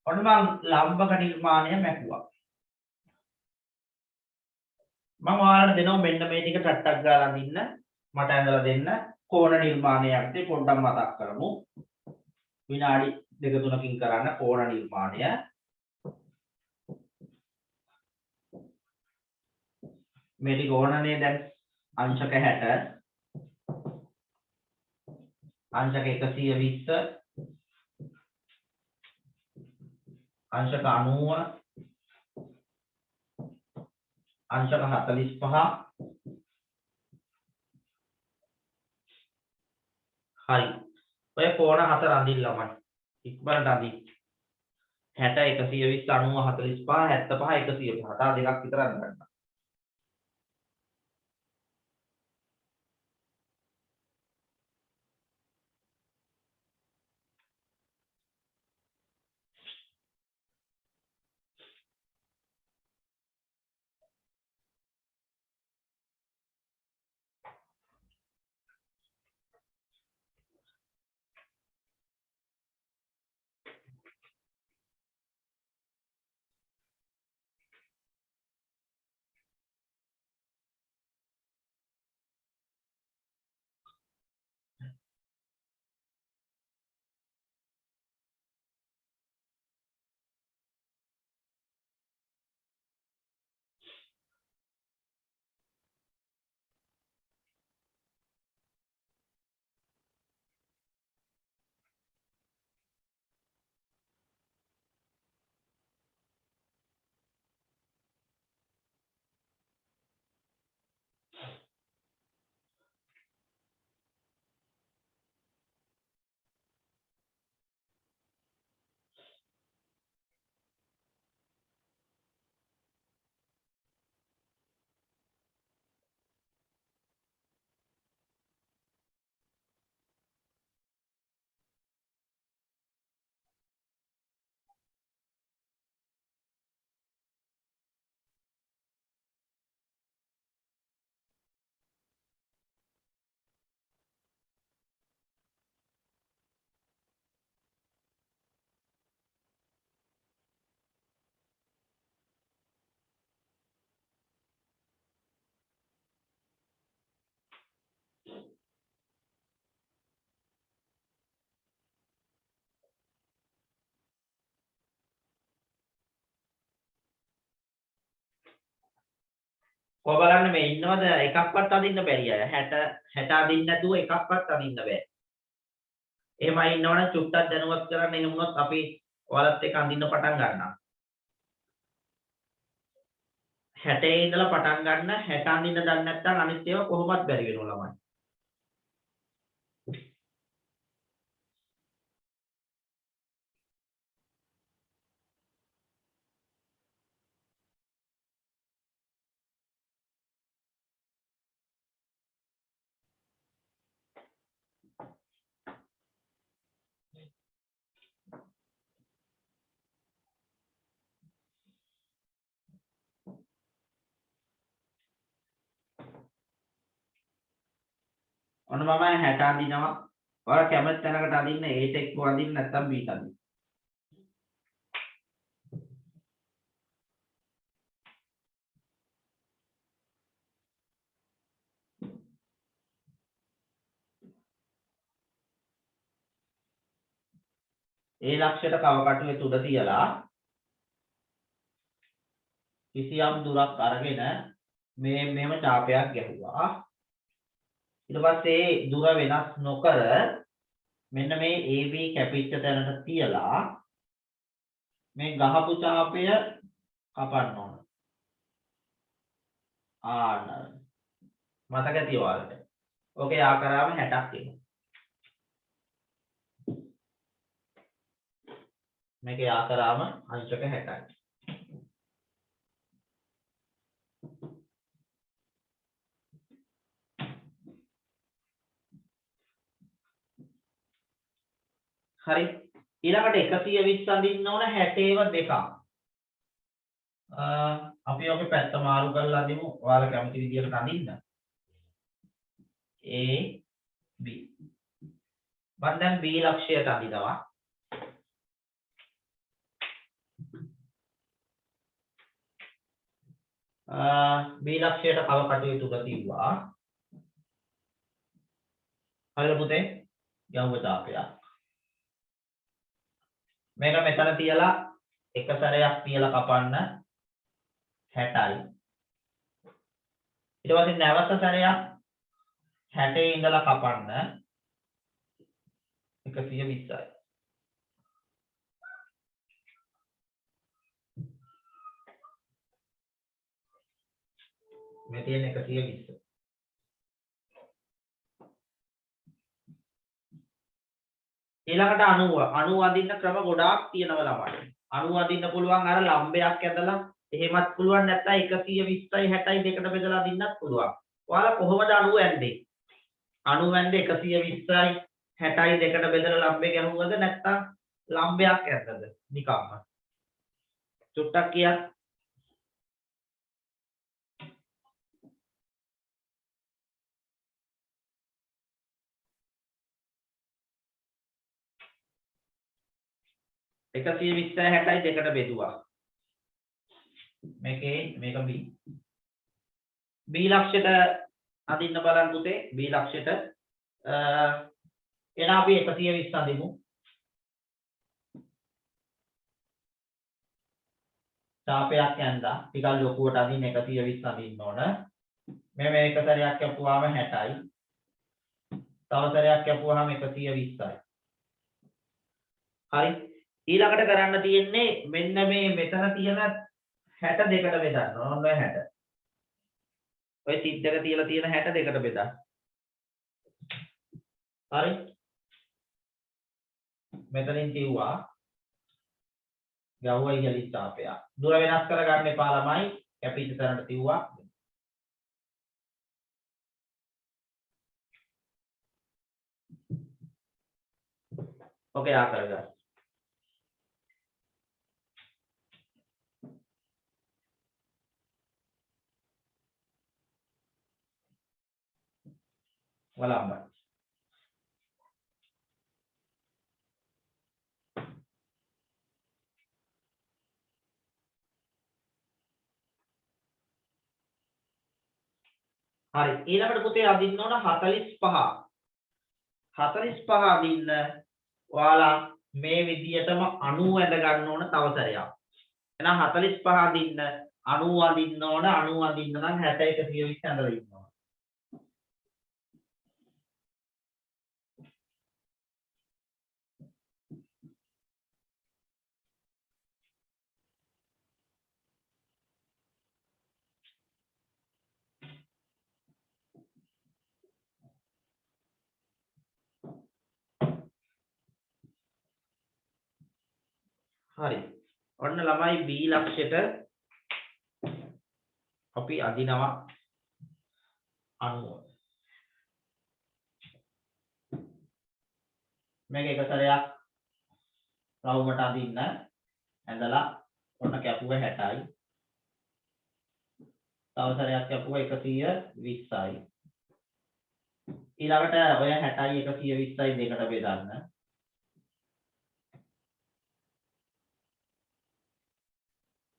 ඔන්න මම ලම්බක නිර්මාණය මැකුවා. මම ඔයාලට දෙනවා මෙන්න මේ ටික ටට්ටක් ගාලා අඳින්න. මට ඇඳලා දෙන්න. කෝණ නිර්මාණය යටතේ පොඩ්ඩක් මතක් කරමු. විනාඩි 2-3කින් කරන්න කෝණ නිර්මාණය. මේ ටික ඕනනේ දැන් අංශක 60 අංශක 120 අංශක 90 අංශක 45 හරි. ඔය කෝණ හතර අඳින්න ළමයි. ඉක්මනට අඳින්න. 60 120 90 45 75 105 තා දෙකක් විතර අඳගන්න. ඔය බලන්න මේ ඉන්නවද එකක්වත් අදින්න බැරි අය 60 අදින්න නැතුව එකක්වත් අදින්න බෑ. එහෙමයි ඉන්නවනම් චුට්ටක් දැනුවත් කරන්න. එහෙම වුණොත් අපි ඔයාලත් එක්ක අඳින්න පටන් ගන්නවා. 60 ඉඳලා පටන් ගන්න. 60 අඳින්න දන්නේ නැත්නම් අනිත් ඒවා කොහොමවත් බැරි වෙනවා ළමයි. ඔන්න මම 60 අඳිනවා. ඔයාලා කැමති තැනකට අඳින්න. ඒට එක්ක අඳින්න නැත්නම් බීට අඳින්න. ඒ ලක්ෂයට කවකටුවේ තුඩ තියලා කිසියම් දුරක් අරගෙන මේ මෙහෙම ඡාපයක් ගැහුවා. ඊට පස්සේ දුර වෙනස් නොකර මෙන්න මේ AB කැපිච්ච තැනට තියලා මේ ගහපු ඡාපය කපන්න ඕන. ආන්න මතක තියාගන්න. ඕකේ ආකාරාව 60ක් එනවා. මේක යා කරාම අංශක 60යි. හරි. ඊළඟට 120 අඳින්න ඕන 60ව දෙකක්. අපි ඔබේ පැත්ත මාරු කරලා අඳිමු. ඔයාලා කැමති විදිහකට අඳින්න. A B. මම දැන් B ලක්ෂයට අඳිනවා. B ලක්ෂයට කව කටයුතු කරතිවා. හරිද පුතේ? යවුව තාපයක්. මේක මෙතන තියලා එක සැරයක් තියලා කපන්න 60යි. ඊට පස්සේ නැවත සැරයක් 60 ඉඳලා කපන්න 120යි. මේ තියෙන 120. ඊළඟට 90 අඳින්න ක්‍රම ගොඩාක් තියෙනවා ළමයි. 90 අඳින්න පුළුවන් අර ලම්බයක් ඇදලා එහෙමත් පුළුවන් නැත්නම් 120යි 60යි දෙකට බෙදලා අඳින්නත් පුළුවන්. ඔයාලා කොහොමද 90 ඇන්නේ? 90 ඇන්නේ 120යි 60යි දෙකට බෙදලා ලම්බේ ගැහුවද නැත්නම් ලම්බයක් ඇද්දද? නිකම්ම. චුට්ටක් කියන්න. එකසිය 20යි 60යි දෙකට බෙදුවා. මේක B. B ලක්ෂයට අඳින්න බලන්න පුතේ. B ලක්ෂයට එන අපි 120 අඳිමු. තාපයක් යන්දා ටිකක් ලොකුවට අඳින්න 120 අඳින්න ඕන. මේ එක සැරයක් කැපුවාම 60යි. තව සැරයක් කැපුවාම 120යි. හරි. ඊළඟට කරන්න තියෙන්නේ මෙන්න මේ මෙතන තියෙන 62කට බෙදන්න. ඔන්න ඔය 60. ඔය සිත් එක තියලා තියෙන 62කට බෙදන්න. හරි. මෙතනින් කිව්වා ගවුවයි යලි තාපය. දුර වෙනස් කරගන්න එපා ළමයි. කැපිච්ච තැනට තියුවා. ඔකේ ආ කරගන්න. වලම්බයි. හරි. ඊළඟට පුතේ අදින්න ඕන 45. 45 අදින්න ඔයාලා මේ විදියටම 90 ඇඳ ගන්න ඕන තව සැරයක්. එහෙනම් 45 අදින්න 90 අදින්න ඕන 90 අදින්න නම් 60 120 ඇඳලා ඉන්න ඕන. හරි. ඔන්න ළමයි B ලක්ෂයට අපි අදිනවා 90. මේක එක සැරයක් රවුමට අදින්න ඇඳලා ඔන්න කැපුව 60යි. තව සැරයක් කැපුව 120යි. ඊළඟට ඔය 60යි 120යි දෙකට බෙදන්න.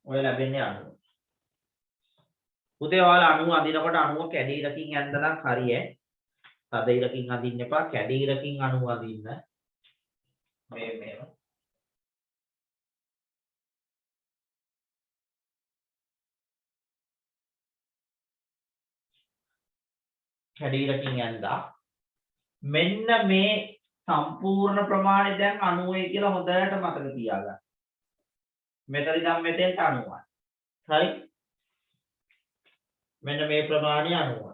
ඔය ලැබෙන්නේ 90. පුතේ ඔයාලා 90 අදිනකොට 90 කැඩීරකින් ඇඳලා හරිය. තදයිරකින් අදින්න එපා. කැඩීරකින් 90 අදින්න. මේව. කැඩීරකින් ඇඳලා මෙන්න මේ සම්පූර්ණ ප්‍රමාණය දැන් 90යි කියලා හොඳට මතක තියාගන්න. මෙතන ඉඳන් මෙතෙන්ට 90යි. හරි? මෙන්න මේ ප්‍රමාණය 90යි.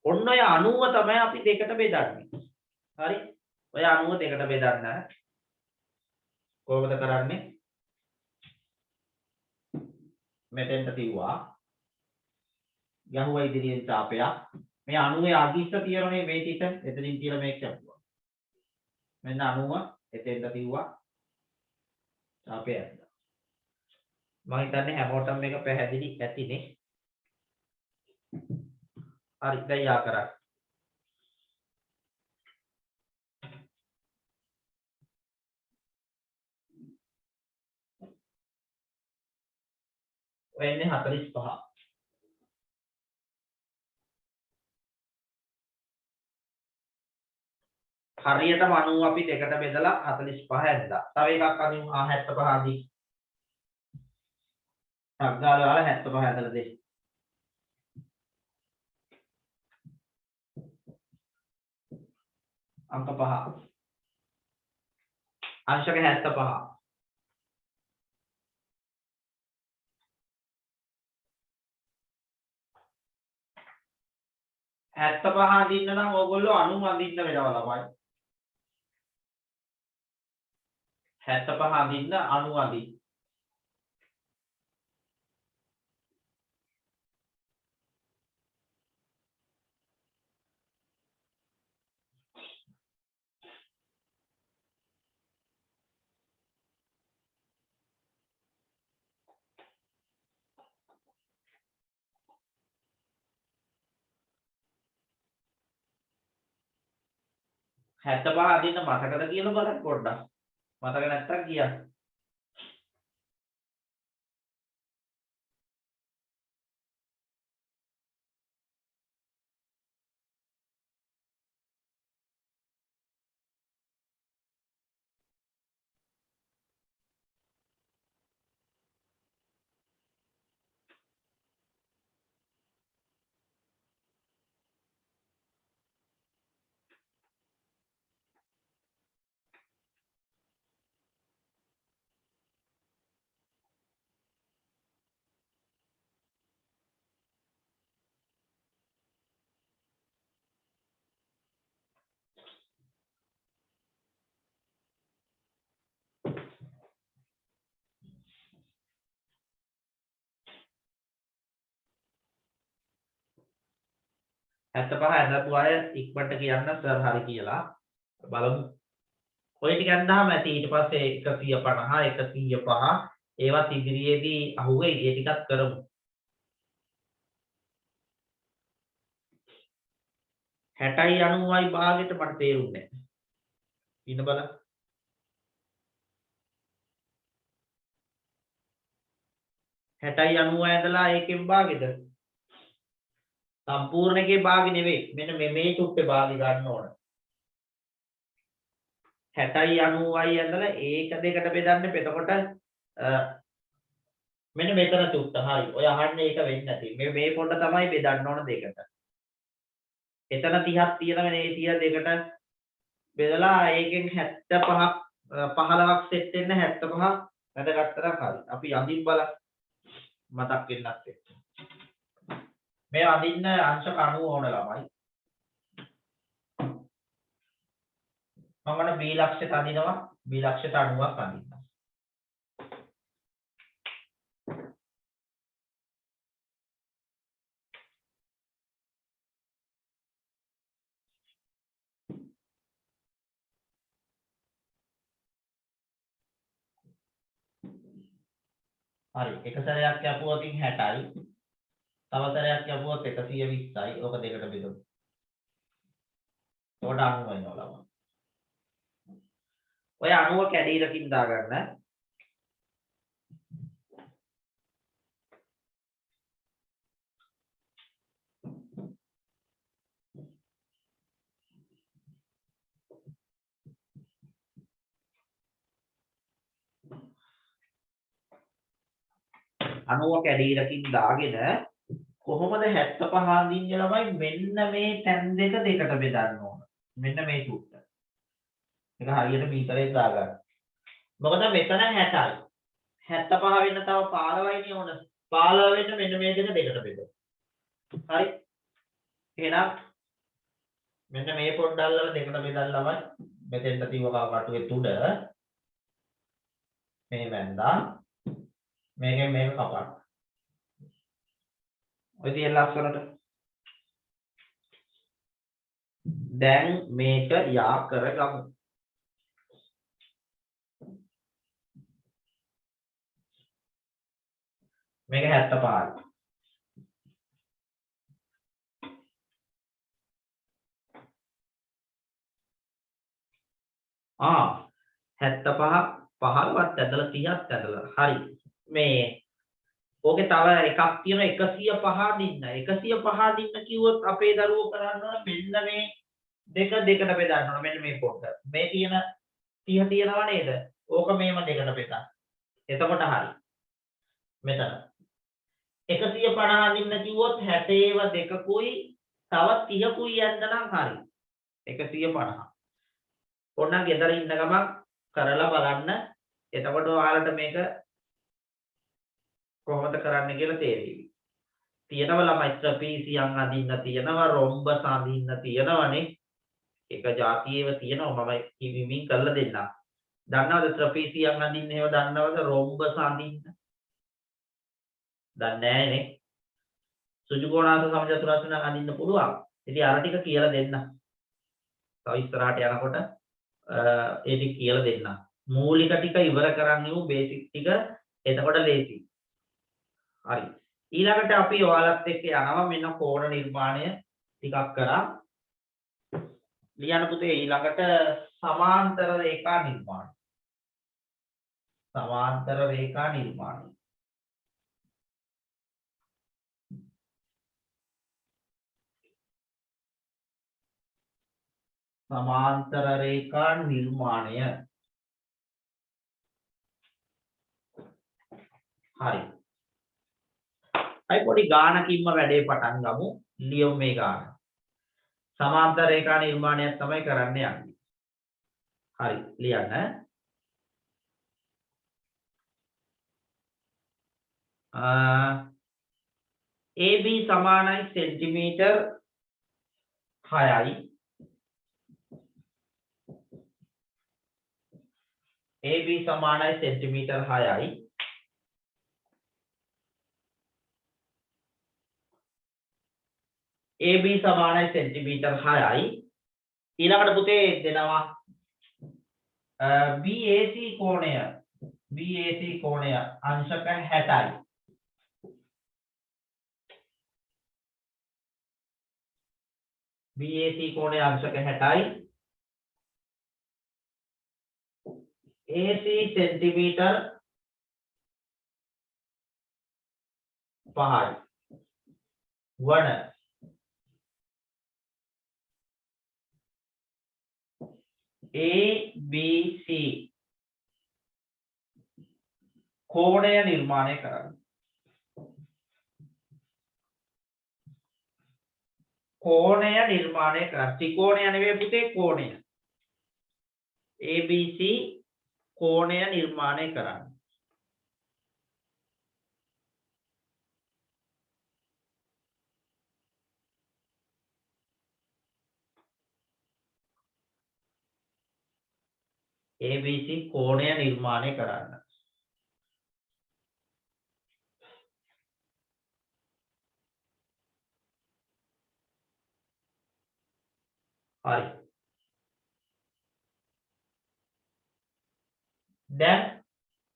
ඔන්න ඔය 90 තමයි අපි දෙකට බෙදන්නේ. හරි? ඔය 90 දෙකට බෙදන්න. කොහොමද කරන්නේ? මෙතෙන්ට තියුවා. යහුවා ඉදිරියෙන් ඡාපයක්. මේ 90 අදිස්ස තියෙනනේ මේ ටික. එතනින් කියලා මේක කැපුවා. මෙන්න 90 එතෙන්ට තියුවා. ඡාපය ඇද්දා. මම හිතන්නේ හැමෝටම මේක පැහැදිලි ඇතිනේ. හරි දැන් යා කරා. වෙන්නේ 45. හරියටම 90 අපි දෙකට බෙදලා 45 ඇද්දා. තව එකක් අදිමු 75 අදී. අග්ගාල වල 75 ඇදලා දෙන්න. අංක 5. අංශක 75. 75 අදින්න නම් ඕගොල්ලෝ 90 අදින්න වෙනවා ළමයි. 75 අදින්න 90 අදින්න. හැත්තපහ අදින්න මතකද කියලා බලන්න පොඩ්ඩක්. මතක නැත්තම් කියන්න. හැත්තපහ ඇදපු අය ඉක්මනට කියන්න සර් හරි කියලා. බලමු. ඔය ටික ගන්නාම ඇති ඊට පස්සේ 150 105 ඒවත් ඉදිරියේදී අහුවෙයි. ඒ ටිකත් කරමු. 60යි 90යි භාගයට මට තේරුන්නේ නැහැ. ඉන්න බලන්න. 60යි 90යි ඇදලා ඒකෙන් භාගෙද? සම්පූර්ණ එකේ භාගෙ නෙවෙයි. මෙන්න මේ චුට්ටේ භාගෙ ගන්න ඕන. 60යි 90යි ඇදලා ඒක දෙකට බෙදන්න. එතකොට මෙන්න මෙතන චුට්ට. හරි. ඔය අහන්නේ ඒක වෙන්නේ නැති. මේ පොඩ තමයි බෙදන්න ඕන දෙකට. එතන 30ක් තියෙනවනේ. මේ 30 දෙකට බෙදලා ඒකෙන් 75ක් 15ක් සෙට් වෙන්න 75 වැඩ ගත්තා හරි. අපි අඳින් බලන්න. මතක් වෙන්නත් එක්ක. මේ අඳින්න අංශක 90 ඕන ළමයි. මම ගන්න B ලක්ෂයට අඳිනවා. B ලක්ෂයට 90ක් අඳින්න. හරි. එක සැරයක් යපුවකින් 60යි. තව සැරයක් යපුවොත් 120යි. ඕක දෙකට බෙදමු. ඒකට 90 වෙනවා ළමයි. ඔය 90 කැඩීරකින් දාගන්න. අනුව කැඩීරකින් දාගෙන කොහොමද 75 අඳින්නේ ළමයි? මෙන්න මේ තැන් දෙක දෙකට බෙදන්න ඕන. මෙන්න මේ චුට්ට. ඒක හරියට මීටරයක් දාගන්න. මොකද මෙතන 60යි. 75 වෙන්න තව 15යිනේ ඕන. 15 වෙන්න මෙන්න මේ දෙක දෙකට බෙදමු. හරි. එහෙනම් මෙන්න මේ පොඩ්ඩල්ලම දෙකට බෙදන්න ළමයි. මෙතෙන්ට තියව කටුවේ තුඩ මේ වැන්දා මේකෙන් මේක කපන්න. ඔය තියෙන ලස්සනට. දැන් මේක යා කරගමු. මේක 75යි. ආ 75 15ත් ඇදලා 30ත් ඇදලා. හරි. මේ ඕකේ තව එකක් තියෙනවා 105 දින්න. 105 දින්න කිව්වොත් අපේ දරුවෝ කරන්න ඕන මෙන්න මේ දෙක දෙකට බෙදන්න ඕන. මෙන්න මේ පොඩ්ඩ. මේ තියෙන 30 තියෙනවා නේද? ඕක මේම දෙකට බෙදන්න. එතකොට හරි. මෙතන 150 දින්න කිව්වොත් 60ව දෙකකුයි තව 30කුයි යන්දනම් හරි. 150. ඕන ගෙදර ඉන්න ගමන් කරලා බලන්න. එතකොට ඔයාලට මේක කොහොමද කරන්න කියලා තේරෙවි. තියෙනවා ළමයි ත්‍රපීසියන් අඳින්න තියෙනවා, රොම්බස් අඳින්න තියෙනවනේ. එක જાතියේව තියෙනවා මම කිවිමින් කරලා දෙන්නම්. දන්නවද ත්‍රපීසියන් අඳින්න ඒව දන්නවද? රොම්බස් අඳින්න. දන්නේ නැහැනේ. සුජුකෝණාස සමජතුරස්න අඳින්න පුළුවන්. ඉතින් අර ටික කියලා දෙන්න. තව ඉස්සරහට යනකොට ඒ ටික කියලා දෙන්න. මූලික ටික ඉවර කරන්න යමු බේසික් ටික. එතකොට ලේසි. හරි. ඊළඟට අපි ඔයාලත් එක්ක යනවා මෙන්න කෝණ නිර්මාණය ටිකක් කරා. ලියන්න පුතේ ඊළඟට සමාන්තර රේඛා නිර්මාණය. සමාන්තර රේඛා නිර්මාණය. සමාන්තර රේඛා නිර්මාණය. හරි. අයි පොඩි ගානකින්ම වැඩේ පටන් ගමු. ලියමු මේ ගාන. සමාන්තර රේඛා නිර්මාණයක් තමයි කරන්න යන්නේ. හරි ලියන්න. AB සමානයි සෙන්ටිමීටර් 6යි. AB සමානයි සෙන්ටිමීටර් 6යි. AB සමානයි සෙන්ටිමීටර් 6යි. ඊළඟට පුතේ දෙනවා BAC කෝණය. BAC කෝණය අංශක 60යි. BAC කෝණය අංශක 60යි. AC සෙන්ටිමීටර් 5යි. වන ABC කෝණය නිර්මාණය කරන්න. කෝණය නිර්මාණය කරන්න. ත්‍රිකෝණය නෙවෙයි පුතේ කෝණය. ABC කෝණය නිර්මාණය කරන්න. ABC කෝණය නිර්මාණය කරන්න. හරි. දැන්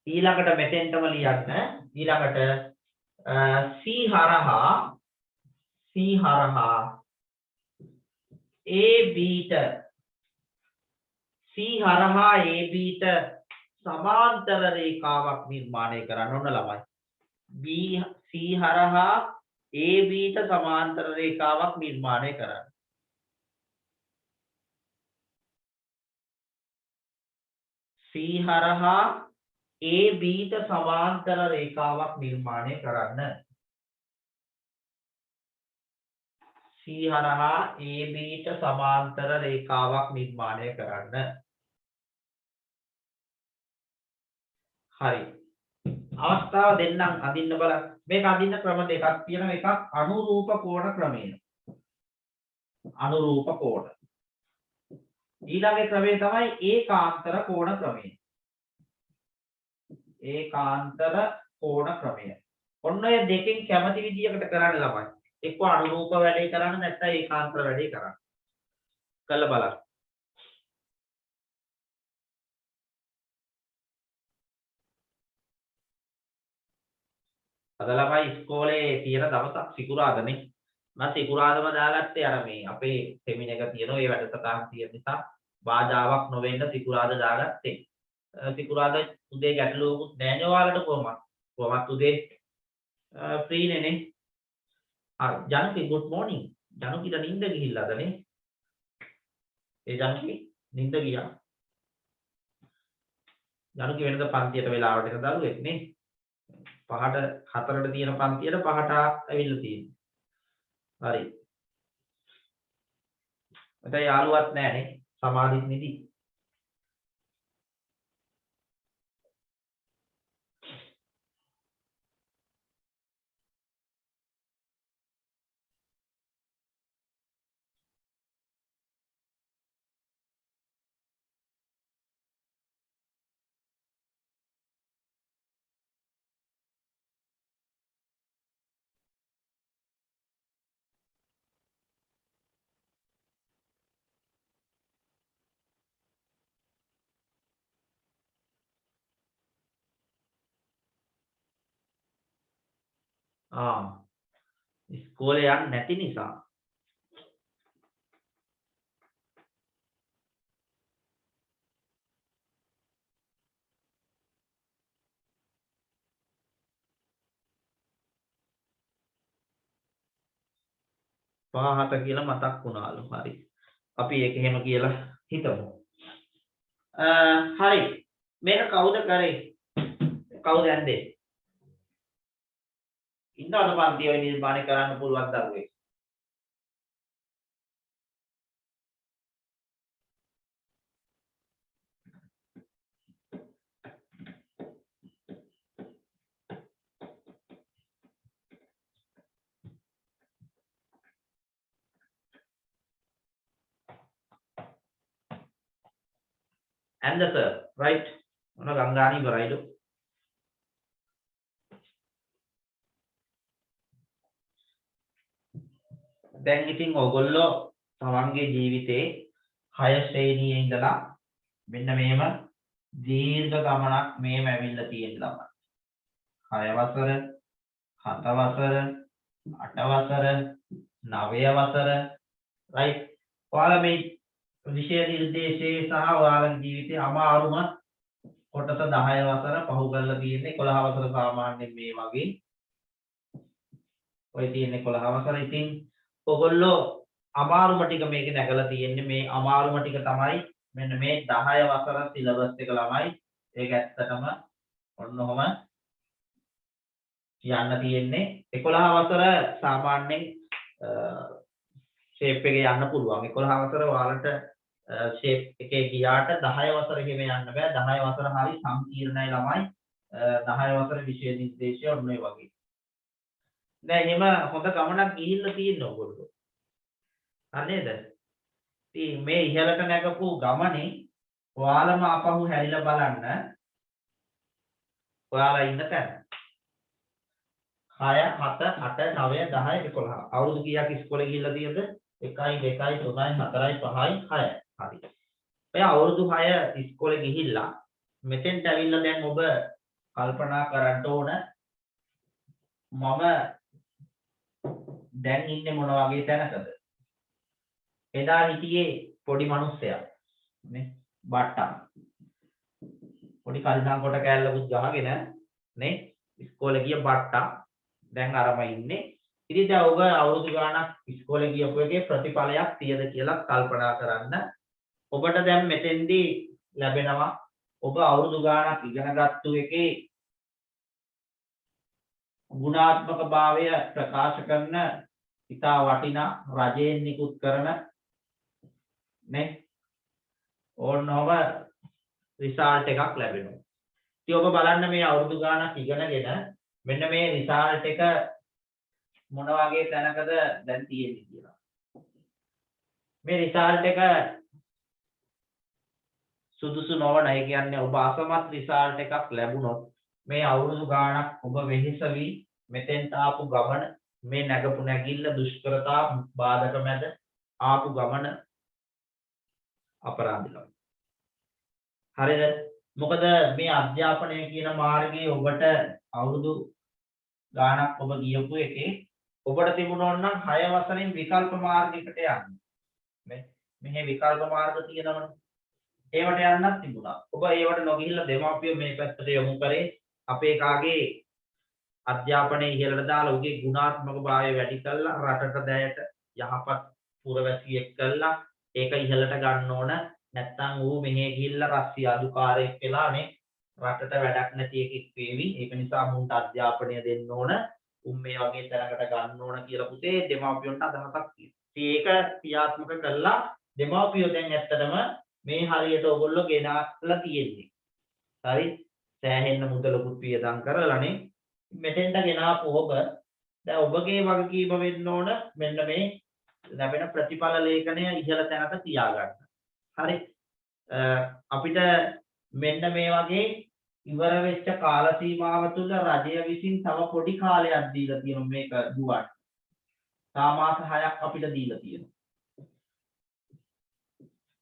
ඊළඟට මෙතෙන්ටම ලියන්න. ඊළඟට C හරහා AB ට C හරහා AB ට සමාන්තර රේඛාවක් නිර්මාණය කරන්න ඕන ළමයි. C හරහා AB ට සමාන්තර රේඛාවක් නිර්මාණය කරන්න. C හරහා AB ට සමාන්තර රේඛාවක් නිර්මාණය කරන්න. C හරහා AB ට සමාන්තර රේඛාවක් නිර්මාණය කරන්න. හරි. අවස්ථාව දෙන්නම් අඳින්න බලන්න. මේක අඳින්න ක්‍රම දෙකක් තියෙනවා. එකක් අනුරූප කෝණ ක්‍රමය. අනුරූප කෝණ. ඊළඟ ක්‍රමය තමයි ඒකාන්තර කෝණ ක්‍රමය. ඒකාන්තර කෝණ ක්‍රමය. ඔන්න ඔය දෙකෙන් කැමති විදියකට කරන්න ළමයි. එක්ක අනුරූප වැඩේ කරන්න නැත්නම් ඒකාන්තර වැඩේ කරන්න. කළ බලන්න. අද ළමයි ඉස්කෝලේ තියෙන දවසක් සිකුරාදානේ. මම සිකුරාදම දාගත්තේ අර මේ අපේ සෙමින එක තියෙනවා ඒ වැඩසටහන් තියෙන නිසා බාධාවක් නොවෙන්න සිකුරාදා දාගත්තේ. සිකුරාදා උදේ ගැටලුවකුත් නැහැ නේ ඔයාලට කොහොමත් උදේ ෆ්‍රී නේ. හරි ජනුකි good morning. ජනුකිට නිින්ද ගිහිල්ලාද නේ? ඒ ජනුකි නිින්ද ගියා. ජනුකි වෙනද පන්තියට වෙලාවට එන දරුවෙක් නේ. 5ට 4ට තියෙන පන්තියට 5ට ඇවිල්ලා තියෙනවා. හරි. මට යාළුවක් නැහැ නේ. සමාධිත් නිදි. ඉස්කෝලේ යන්නේ නැති නිසා. පහට කියලා මතක් වුණාලු. හරි. අපි ඒක එහෙම කියලා හිතමු. හරි. මේක කවුද කරේ? කවුද ඇන්දේ? ඉන්නවද පන්තිය ඔය නිර්මාණය කරන්න පුළුවන් දරුවෙක්? And the sir, right? මොන ගංගානි ඉවරයිලු. දැන් ඉතින් ඔයගොල්ලෝ තමන්ගේ ජීවිතේ 6 ශ්‍රේණියේ ඉඳලා මෙන්න මේම දීර්ඝ ගමනක් මේම ඇවිල්ලා තියෙන ළමයි. 6 වසර, 7 වසර, 8 වසර, 9 වසර, right? ඔයාලා මේ විෂය නිර්දේශයේ සහ ඔයාලගේ ජීවිතයේ අමාරුම කොටස 10 වසර පහු කරලා තියෙන්නේ 11 වසර සාමාන්‍යයෙන් මේ වගේ. ඔය තියෙන්නේ 11 වසර. ඉතින් ඔයගොල්ලෝ අමාරුම ටික මේකේ නැගලා තියෙන්නේ. මේ අමාරුම ටික තමයි මෙන්න මේ 10 වසර සිලබස් එක ළමයි. ඒක ඇත්තටම ඔන්න ඔහම යන්න තියෙන්නේ. 11 වසර සාමාන්‍යයෙන් ෂේප් එකේ යන්න පුළුවන්. 11 වසර ඔයාලට ෂේප් එකේ ගියාට 10 වසර එහෙම යන්න බෑ. 10 වසර හරි සංකීර්ණයි ළමයි. 10 වසර විෂය නිර්දේශය ඔන්න ඔය වගේ. දැන් එහෙම හොඳ ගමනක් ගිහිල්ලා තියෙන ඔයගොල්ලෝ. හරිද? ඉතින් මේ ඉහළට නැගපු ගමනේ ඔයාලම ආපහු හැරිලා බලන්න. ඔයාලා ඉන්න තැන. 6 7 8 9 10 11. අවුරුදු කීයක් ඉස්කෝලේ ගිහිල්ලා තියෙද? 1 2 3 4 5 6. හරි. ඔය අවුරුදු 6 ඉස්කෝලේ ගිහිල්ලා මෙතෙන්ට ඇවිල්ලා දැන් ඔබ කල්පනා කරන්න ඕන මම දැන් ඉන්නේ මොන වගේ තැනකද? එදා හිටියේ පොඩි මිනිස්සයා නේ බට්ටා. පොඩි කල්දාන් කොට කෑල්ලකුත් ගහගෙන නේ ඉස්කෝලේ ගිය බට්ටා. දැන් අරම ඉන්නේ. ඉතින් දැන් ඔබ අවුරුදු ගාණක් ඉස්කෝලේ ගියපු එකේ ප්‍රතිඵලයක් තියද කියලා කල්පනා කරන්න. ඔබට දැන් මෙතෙන්දී ලැබෙනවා ඔබ අවුරුදු ගාණක් ඉගෙන ගත්තු එකේ ගුණාත්මක භාවය ප්‍රකාශ කරන ඉතා වටිනා රජයෙන් නිකුත් කරන නේ ඕනෝව රිසල්ට් එකක් ලැබෙනවා. ඉතින් ඔබ බලන්න මේ අවුරුදු ගාණක් ඉගෙනගෙන මෙන්න මේ රිසල්ට් එක මොන වගේ තැනකද දැන් තියෙන්නේ කියලා. මේ රිසල්ට් එක සුදුසු නොවන, ඒ කියන්නේ ඔබ අසමත් රිසල්ට් එකක් ලැබුණොත් මේ අවුරුදු ගාණක් ඔබ වෙහෙසවි මෙතෙන්ට ආපු ගමන මේ නැගපු නැගිල්ල දුෂ්කරතා බාධක මැද ආපු ගමන අපරාධිකයි. හරිද? මොකද මේ අධ්‍යාපනය කියන මාර්ගයේ ඔබට අවුරුදු ගාණක් ඔබ ගියපු එකේ ඔබට තිබුණා නම් 6 වසරෙන් විකල්ප මාර්ගයකට යන්න. මෙහි විකල්ප මාර්ග තියෙනවනේ. ඒවට යන්නත් තිබුණා. ඔබ ඒවට නොගිහිල්ලා දෙමාපියෝ මේ පැත්තට යොමු කරේ අපේ කාගේ අධ්‍යාපනයේ ඉහළට දාලා උගේ ගුණාත්මක භාවය වැඩි කරලා රටට දැයට යහපත් පුරවැසියෙක් කරලා ඒක ඉහළට ගන්න ඕන. නැත්තම් ඌ මෙහෙ ගිහිල්ලා රස්සිය අදුකාරයෙක් වෙලානේ රටට වැඩක් නැති එකෙක් වේවි. ඒක නිසා මුන්ට අධ්‍යාපනය දෙන්න ඕන. උන් මේ වගේ තැනකට ගන්න ඕන කියලා පුතේ දෙමාපියන්ට අදහසක් තියෙනවා. ඒක ක්‍රියාත්මක කළා දෙමාපියෝ දැන් ඇත්තටම මේ හරියට ඔයගොල්ලෝ ගෙනාලා තියෙන්නේ. හරි? සෑහෙන්න මුදලකුත් වියදම් කරලානේ මෙතෙන්ට ගෙනාපු ඔබ දැන් ඔබගේ වගකීම වෙන්න ඕන මෙන්න මේ ලැබෙන ප්‍රතිඵල ලේඛනය ඉහළ තැනක තියාගන්න. හරි? අපිට මෙන්න මේ වගේ ඉවර වෙච්ච කාල සීමාව තුළ රජය විසින් තව පොඩි කාලයක් දීලා තියෙනවා මේක දුවන්න. තා මාස 6ක් අපිට දීලා තියෙනවා.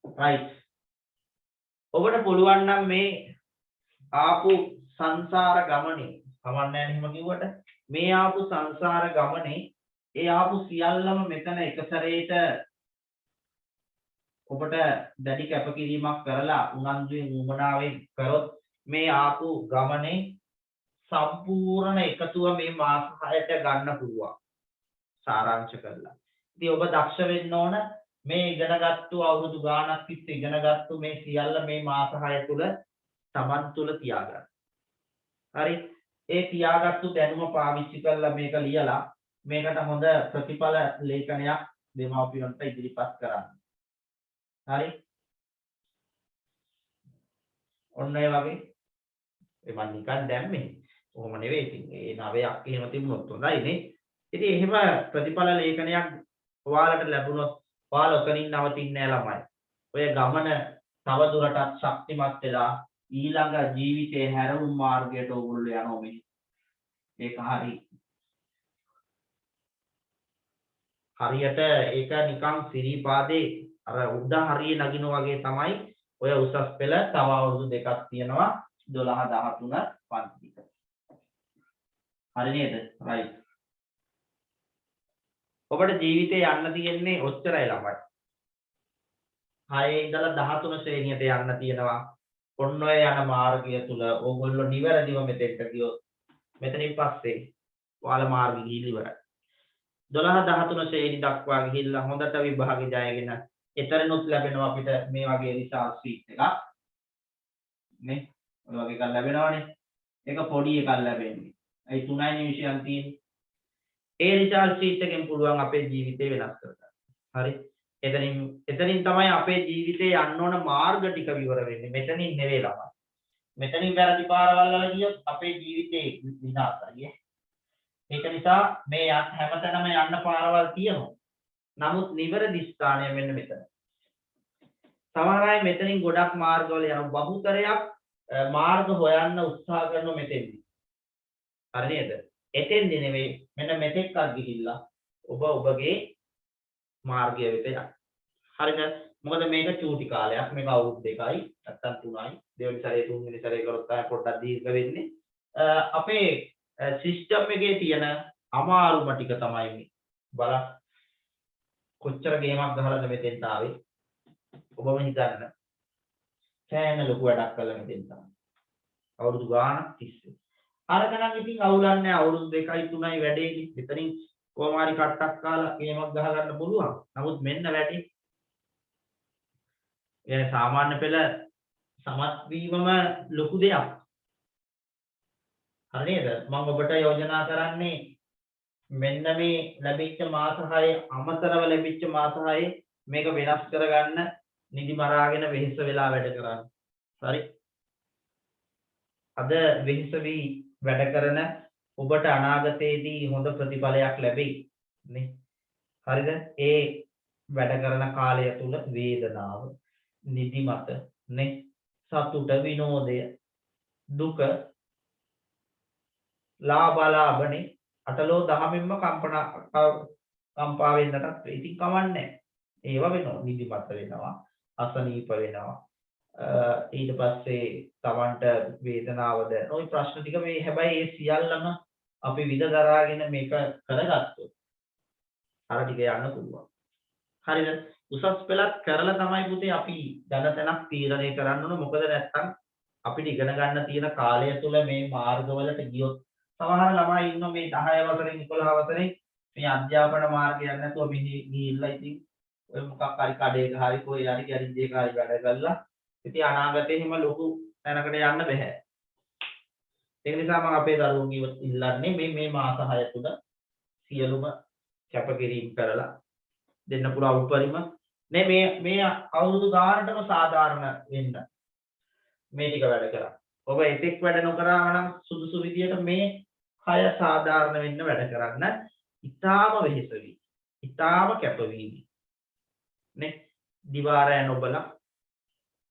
right. ඔබට පුළුවන් නම් මේ ආපු සංසාර ගමනේ කවන්නේ නැහැ එහෙම කිව්වට මේ ආපු සංසාර ගමනේ ඒ ආපු සියල්ලම මෙතන එක සැරේට ඔබට දැඩි කැපකිරීමක් කරලා උනන්දුවෙන් උමනාවෙන් කරොත් මේ ආපු ගමනේ සම්පූර්ණ එකතුව මේ මාස 6ට ගන්න පුළුවන් සාරාංශ කරලා. ඉතින් ඔබ දක්ෂ වෙන්න ඕන මේ ඉගෙනගත්තු අවුරුදු ගාණක් තිස්සේ ඉගෙනගත්තු මේ සියල්ල මේ මාස 6 තුල Taman තුල තියාගන්න. හරි? ඒ තියාගත්තු දැනුම පාවිච්චි කරලා මේක ලියලා මේකට හොඳ ප්‍රතිඵල ලේඛනයක් දෙමාපියන්ට ඉදිරිපත් කරන්න. හරි? ඔන්න ඒ වගේ මම නිකන් දැම්මේ. කොහොම නෙවෙයි ඉතින් ඒ 9ක් එහෙම තිබුණොත් හොඳයි නේ. ඉතින් එහෙම ප්‍රතිඵල ලේඛනයක් ඔයාලට ලැබුණොත් ඔයාලා ඔතනින් නවතින්නේ නැහැ ළමයි. ඔය ගමන තව දුරටත් ශක්තිමත් වෙලා ඊළඟ ජීවිතයේ හැරවුම් මාර්ගයට ඕගොල්ලෝ යනවා මේ. ඒක හරි. හරියට ඒක නිකන් සිරිපාදේ අර උඩ හරිය නගින වගේ තමයි ඔය උසස් පෙළ තව අවුරුදු දෙකක් තියෙනවා 12 13 පන්තික. හරි නේද? right. ඔබට ජීවිතේ යන්න තියෙන්නේ ඔච්චරයි ළමයි. 6 ඉඳලා 13 ශ්‍රේණියට යන්න තියෙනවා. ඔන්න ඔය යන මාර්ගය තුල ඕගොල්ලෝ නිවැරදිව මෙතෙන්ට ගියොත් මෙතනින් පස්සේ ඔයාලා මාර්ගෙ ගිහින් ඉවරයි. 12 13 ශ්‍රේණි දක්වා ගිහිල්ලා හොඳට විභාගෙ ජයගෙන එතනොත් ලැබෙනවා අපිට මේ වගේ රිසල්ට් ෂීට් එකක් නේ. ඔය වගේ එකක් ලැබෙනවනේ. ඒක පොඩි එකක් ලැබෙන්නේ. ඒ 3යි විෂයන් තියෙන්නේ. ඒ රිසල්ට් ෂීට් එකෙන් පුළුවන් අපේ ජීවිතේ වෙනස් කරගන්න. හරි? එතනින් තමයි අපේ ජීවිතේ යන්න ඕන මාර්ග ටික විවර වෙන්නේ. මෙතනින් නෙවෙයි ළමයි. මෙතනින් වැරදි පාරවල් වල ගියොත් අපේ ජීවිතේ විනාශයි. ඒක නිසා මේ හැමතැනම යන්න පාරවල් තියෙනවා. නමුත් නිවැරදි ස්ථානය මෙන්න මෙතන. සමහර අය මෙතනින් ගොඩක් මාර්ගවල යන බහුතරයක් මාර්ග හොයන්න උත්සාහ කරන මෙතෙන්දී. හරි නේද? එතෙන්දී නෙවෙයි මෙන්න මෙතෙක්ක් ගිහිල්ලා ඔබ ඔබගේ මාර්ගය වෙත යන්න. හරිද? මොකද මේක චූටි කාලයක්. මේක අවුරුදු 2යි නැත්තම් 3යි. දෙවෙනි සැරේ තුන්වෙනි සැරේ කරොත් තමයි පොඩ්ඩක් දීර්ඝ වෙන්නේ. අපේ සිස්ටම් එකේ තියෙන අමාරුම ටික තමයි මේ. බලන්න කොච්චර ගේමක් ගහලාද මෙතෙන්ට ආවේ. ඔබම හිතන්න. සෑහෙන ලොකු වැඩක් කළා මෙතෙන්ට. අවුරුදු ගාණක් තිස්සේ. අරකනම් ඉතින් අවුලන්නේ අවුරුදු 2යි 3යි වැඩේකි. මෙතනින් කොමාරි කට්ටක් කාලා ගේමක් ගහ ගන්න පුළුවන්. නමුත් මෙන්න වැඩි. ඒ සාමාන්‍ය පෙළ සමත් වීමම ලොකු දෙයක්. හරි නේද? මම ඔබට යෝජනා කරන්නේ මෙන්න මේ ලැබිච්ච මාස 6 අමතරව ලැබිච්ච මාස 6 මේක වෙනස් කරගන්න නිදි මරාගෙන වෙහෙස වෙලා වැඩ කරන්න. හරි? අද වෙහෙස වී වැඩ කරන ඔබට අනාගතයේදී හොඳ ප්‍රතිඵලයක් ලැබෙයි නේ. හරිද? ඒ වැඩ කරන කාලය තුල වේදනාව, නිදිමත නේ, සතුට, විනෝදය, දුක ලාබලාබනේ අටලෝ දහමින්ම කම්පා වෙන්නටත් ඉතින් කවන්නේ ඒව වෙනවා නිදිමත වෙනවා අසනීප වෙනවා ඊට පස්සේ Tamanට වේදනාව දැනෙන ওই ප්‍රශ්න ටික මේ හැබැයි ඒ සියල්ලම අපි විඳ දරාගෙන මේක කරගත්තොත් අර ටික යන්න පුළුවන් හරිද උසස් පෙළත් කරලා තමයි පුතේ අපි දැන තැනක් තීරණය කරන්න ඕන මොකද නැත්තම් අපිට ඉගෙන ගන්න තියෙන කාලය තුල මේ මාර්ගවලට ගියොත් සමහර ළමයි ඉන්න මේ 10 වසරේ 11 වසරේ මේ අධ්‍යාපන මාර්ගයක් නැතුව මෙහි ගිහිල්ලා ඉතින් ඔය මොකක් හරි කඩේක හරි කොයි හරි ගැරිජ් එකක හරි වැඩ කරලා ඉතින් අනාගතේ හිම ලොකු තැනකට යන්න බෑ. ඒක නිසා මම අපේ දරුවන්ව ඉල්ලන්නේ මේ මාස 6 තුල සියලුම කැපකිරීම කරලා දෙන්න පුළුවන් උපරිම මේ අවුරුදු ගානටම සාධාරණ වෙන්න මේ ටික වැඩ කරා. ඔබ එතෙක් වැඩ නොකරාම නම් සුදුසු විදියට මේ කය සාධාරණ වෙන්න වැඩ කරන්න. ඊටාම වෙහෙසවි. ඊටාම කැපවීම. නේ දිවාරය නොබලා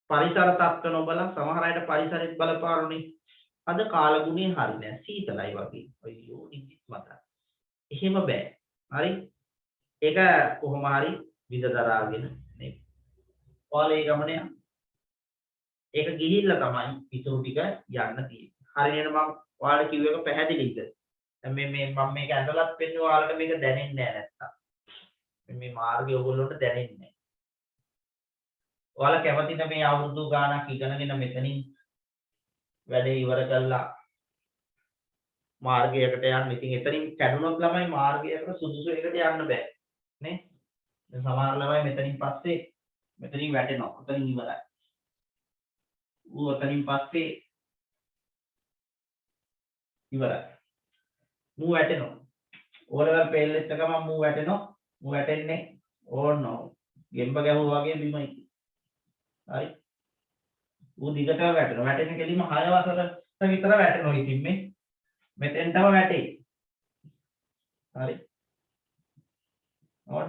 පරිසර තත්ත්ව නොබලා සමහර අයට පරිසරෙත් බලපාරුනේ. අද කාලගුණේ හරි නෑ. සීතලයි වගේ. අයියෝ නිදිත් මතයි. එහෙම බෑ. හරි? ඒක කොහොම හරි විඳ දරාගෙන නේ. ඔයාලා ඒ ගමනේ ඒක ගිහිල්ලා තමයි ඉතුරු ටික යන්න තියෙන්නේ. හරියට මම ඔයාලට කිව්ව එක පැහැදිලිද? මේ මම මේක ඇඳලත් වෙන්නේ ඔයාලට මේක දැනෙන්නේ නැහැ නැත්තම්. මේ මාර්ගය ඔයගොල්ලන්ට දැනෙන්නේ නැහැ. ඔයාලා කැමතිද මේ අවුරුදු ගාණක් ඉගෙනගෙන මෙතනින් වැඩේ ඉවර කළා මාර්ගයකට යන්න. ඉතින් එතනින් කැඩුනොත් ළමයි මාර්ගයකට සුදුසු එකට යන්න බෑ. නේ? දැන් සමහර ළමයි මෙතනින් පස්සේ මෙතනින් වැටෙනවා. ඔතනින් ඉවරයි. ඌ ඔතනින් පස්සේ ඉවරයි. මූ වැටෙනවා. ඕලෙවල් පෙල් එක්ක ගමන් මූ වැටෙනවා. මූ වැටෙන්නේ ඕනෝ. ගෙම්බ ගැහුවා වගේ බිමයි. හරි. ඌ දිගට වැටෙනවා. වැටෙන්නේ කෙලින්ම 6 වසරට විතර වැටෙනවා ඉතින් මේ. මෙතෙන්ටම වැටේ. හරි. ඕන.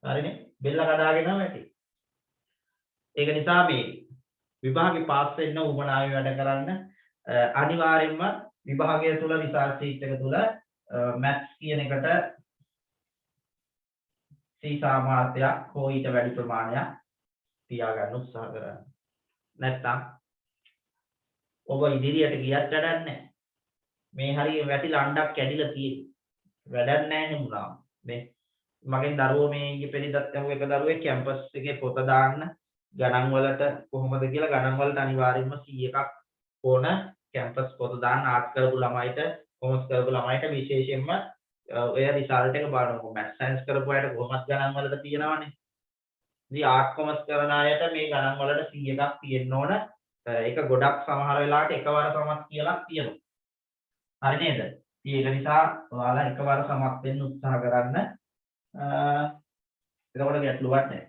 හරිනේ. බෙල්ල කඩාගෙන වැටේ. ඒක නිසා මේ විභාගේ පාස් වෙන්න උවමනාවේ වැඩ කරන්න අනිවාර්යයෙන්ම විභාගය තුල රිසර්ච් ෂීට් එක තුල මැත්ස් කියන එකට C සාමාර්ථයක් හෝ ඊට වැඩි ප්‍රමාණයක් තියාගන්න උත්සාහ කරන්න. නැත්නම් ඔබ ඉදිරියට ගියත් වැඩක් නැහැ. මේ හරිය වැටිලා අණ්ඩක් කැඩිලා තියෙන්නේ. වැඩක් නැහැ නෙමුණා. මේ මගෙන් දරුවෝ මේ ඊයේ පෙරේදත් යමු එක දරුවෙක් කැම්පස් එකේ පොත දාන්න ගණන් වලට කොහොමද කියලා ගණන් වලට අනිවාර්යයෙන්ම 100ක් ඕන කැම්පස් පොත දාන්න ආර්ට් කරපු ළමයිට කොමර්ස් කරපු ළමයිට විශේෂයෙන්ම ඔය රිසල්ට් එක බලනකො මැත්ස් සයන්ස් කරපු අයට කොහොමද ගණන් වලට තියෙනවනේ ඉතින් ආර්ට් කොමර්ස් කරන අයට මේ ගණන් වලට 100ක් තියෙන්න ඕන ඒක ගොඩක් සමහර වෙලාවට එකවර සමත් කියලා තියෙනවා හරි නේද ඉතින් ඒක නිසා ඔයාලා එකවර සමත් වෙන්න උත්සාහ කරන්න එතකොට ගැටලුවක් නැහැ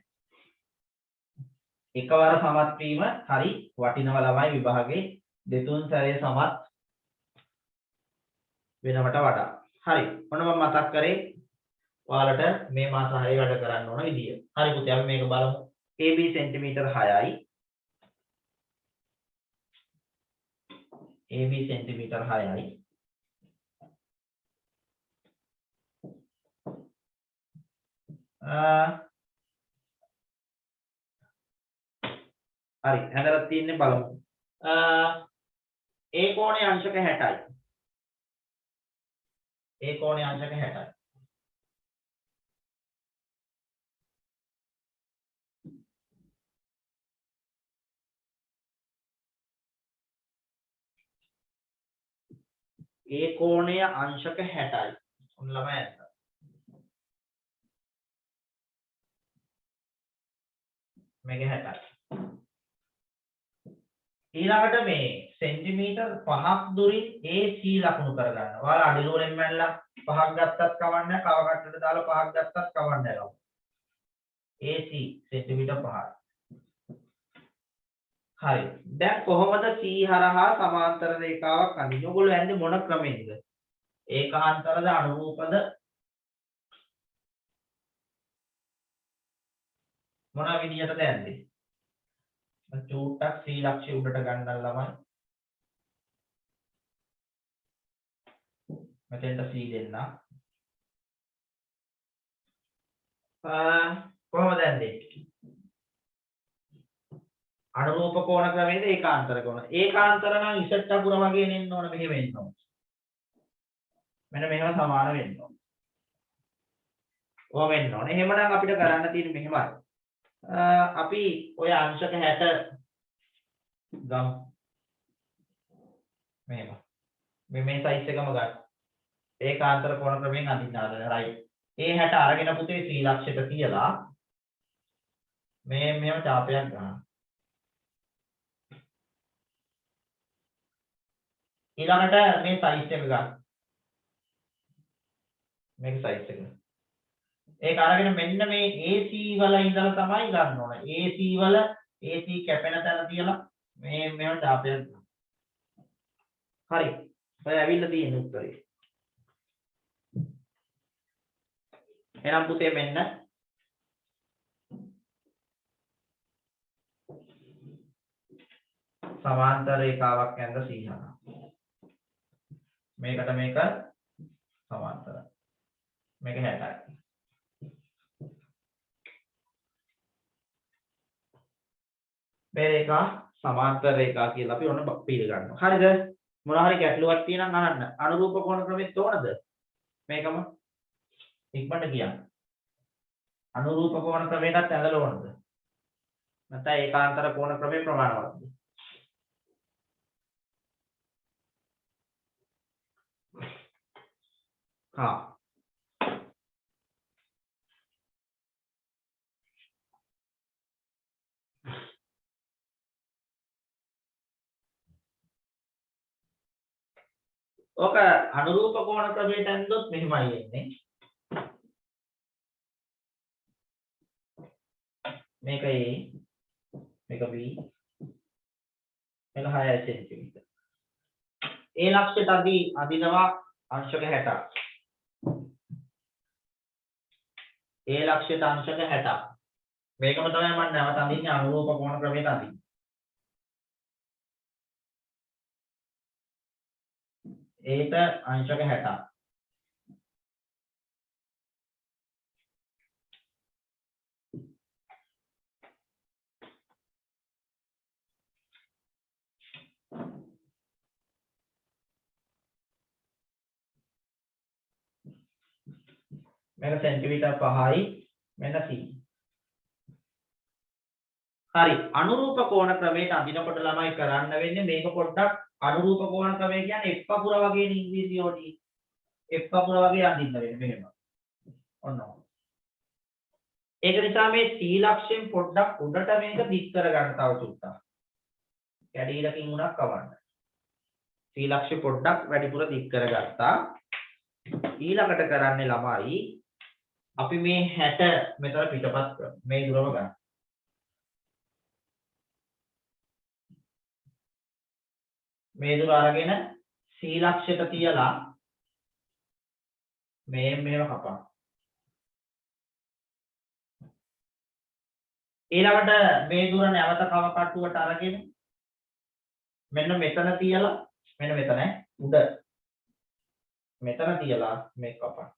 එකවර සමත් වීම හරි වටිනවා ළමයි විභාගේ දෙතුන් සැරේ සමත් වෙනවට වඩා. හරි. ඔන්න මම මතක් කරේ ඔයාලට මේ මාස 6 වැඩ කරන්න ඕන විදිය. හරි පුතේ අපි මේක බලමු. AB සෙන්ටිමීටර් 6යි. AB සෙන්ටිමීටර් 6යි. හරි හැදලා තියෙන්නේ බලමු. ඒ කෝණයේ අංශක 60යි. ඒ කෝණයේ අංශක 60යි. ඒ කෝණය අංශක 60යි. ඔන්න ළමයි ඇත්ත. මේක 60යි. ඊළඟට මේ සෙන්ටිමීටර් 5ක් දුරින් AC ලකුණු කරගන්න. ඔයාලා අඩිලෝරෙන් මැල්ලා 5ක් ගත්තත් කවන්නේ නැහැ. කව කට්ටට දාලා 5ක් ගත්තත් කවන්නේ නැහැ. AC සෙන්ටිමීටර් 5යි. හරි. දැන් කොහොමද C හරහා සමාන්තර රේඛාවක් අඳින්නේ? ඔයගොල්ලෝ යන්නේ මොන ක්‍රමෙන්ද? ඒකාන්තරද අනුරූපද? මොන විදියටද යන්නේ? චූට්ටක් C ලක්ෂ්‍ය උඩට ගන්න ළමයි. මෙතෙන්ට c දෙන්න. කොහොමද දැන්නේ? අනුරූප කෝණ ක්‍රමයේද ඒකාන්තර කෝණ. ඒකාන්තර නම් ඉසට් අකුර වගේ නෙන්න ඕන මෙහෙම එන්න ඕන. මෙන්න මෙහෙම සමාන වෙන්න ඕන. ඔහොම වෙන්න ඕන. එහෙමනම් අපිට කරන්න තියෙන්නේ මෙහෙමයි. අපි ඔය අංශක 60 ගමු. මෙහෙම. මේ සයිස් එකම ගන්න. ඒකාන්තර කෝණ ක්‍රමයෙන් අඳින්න ආදන රයිට්. ඒ 60 අරගෙන පුතේ ශ්‍රී ලක්ෂයට තියලා මෙහෙම ඡාපයක් ගන්න. ඊළඟට මේ සයිස් එක ගන්න. මේක සයිස් එක. ඒක අරගෙන මෙන්න මේ AC වල ඉඳලා තමයි ගන්න ඕන. AC වල AC කැපෙන තැන තියලා මේව ඡාපයක් ගන්න. හරි. ඔය ඇවිල්ලා තියෙන උත්තරේ. එහෙනම් පුතේ මෙන්න සමාන්තර රේඛාවක් ඇඳ 100. මේකට මේක සමාන්තරයි. මේක 60යි. මේ රේඛා සමාන්තර රේඛා කියලා අපි ඔන්න පිළිගන්නවා. හරිද? මොනවා හරි ගැටලුවක් තියෙනම් අහන්න. අනුරූප කෝණ ක්‍රමෙත් ඕනද? මේකම ඉක්මනට කියන්න. අනුරූප කෝණ ක්‍රමයටත් ඇඳලා ඕනද? නැත්නම් ඒකාන්තර කෝණ ක්‍රමේ ප්‍රමාණවත්ද? හා ඔක අනුරූප කෝණ ක්‍රමයට ඇඳුත් මෙහෙමයි එන්නේ. මේක A, මේක B, මේක 6 සෙන්ටිමීටර. ඒ ලක්ෂයට අදිනවා අංශක 60. ඒ ලක්ෂයට අංශක 60. මේකම තමයි මම නැවත අඳින්නේ අනුරූප කෝණ ක්‍රමයට අඳින්නේ. ඒට අංශක 60. මේක සෙන්ටිමීටර් 5යි මෙන්න C. හරි අනුරූප කෝණ ක්‍රමයට අඳිනකොට ළමයි කරන්න වෙන්නේ මේක පොඩ්ඩක් අනුරූප කෝණ ක්‍රමය කියන්නේ F පපුර වගේ ඉංග්‍රීසියෝදී F පපුර වගේ අඳින්න වෙන්නේ මෙහෙම. ඔන්න. ඒක නිසා මේ C ලක්ෂයෙන් පොඩ්ඩක් උඩට මේක දික් කරගන්න තව චුට්ටක්. කැඩීලකින් උනක් කවන්න. C ලක්ෂය පොඩ්ඩක් වැඩිපුර දික් කරගත්තා. ඊළඟට කරන්නේ ළමයි අපි මේ 60 මෙතන පිටපත් කරමු. මේ දුරම ගන්න. මේ දුර අරගෙන C ලක්ෂයට තියලා මේව කපන්න. ඊළඟට මේ දුර නැවත කව කට්ටුවට අරගෙන මෙන්න මෙතන තියලා මෙන්න මෙතන උඩ මෙතන තියලා මේක කපන්න.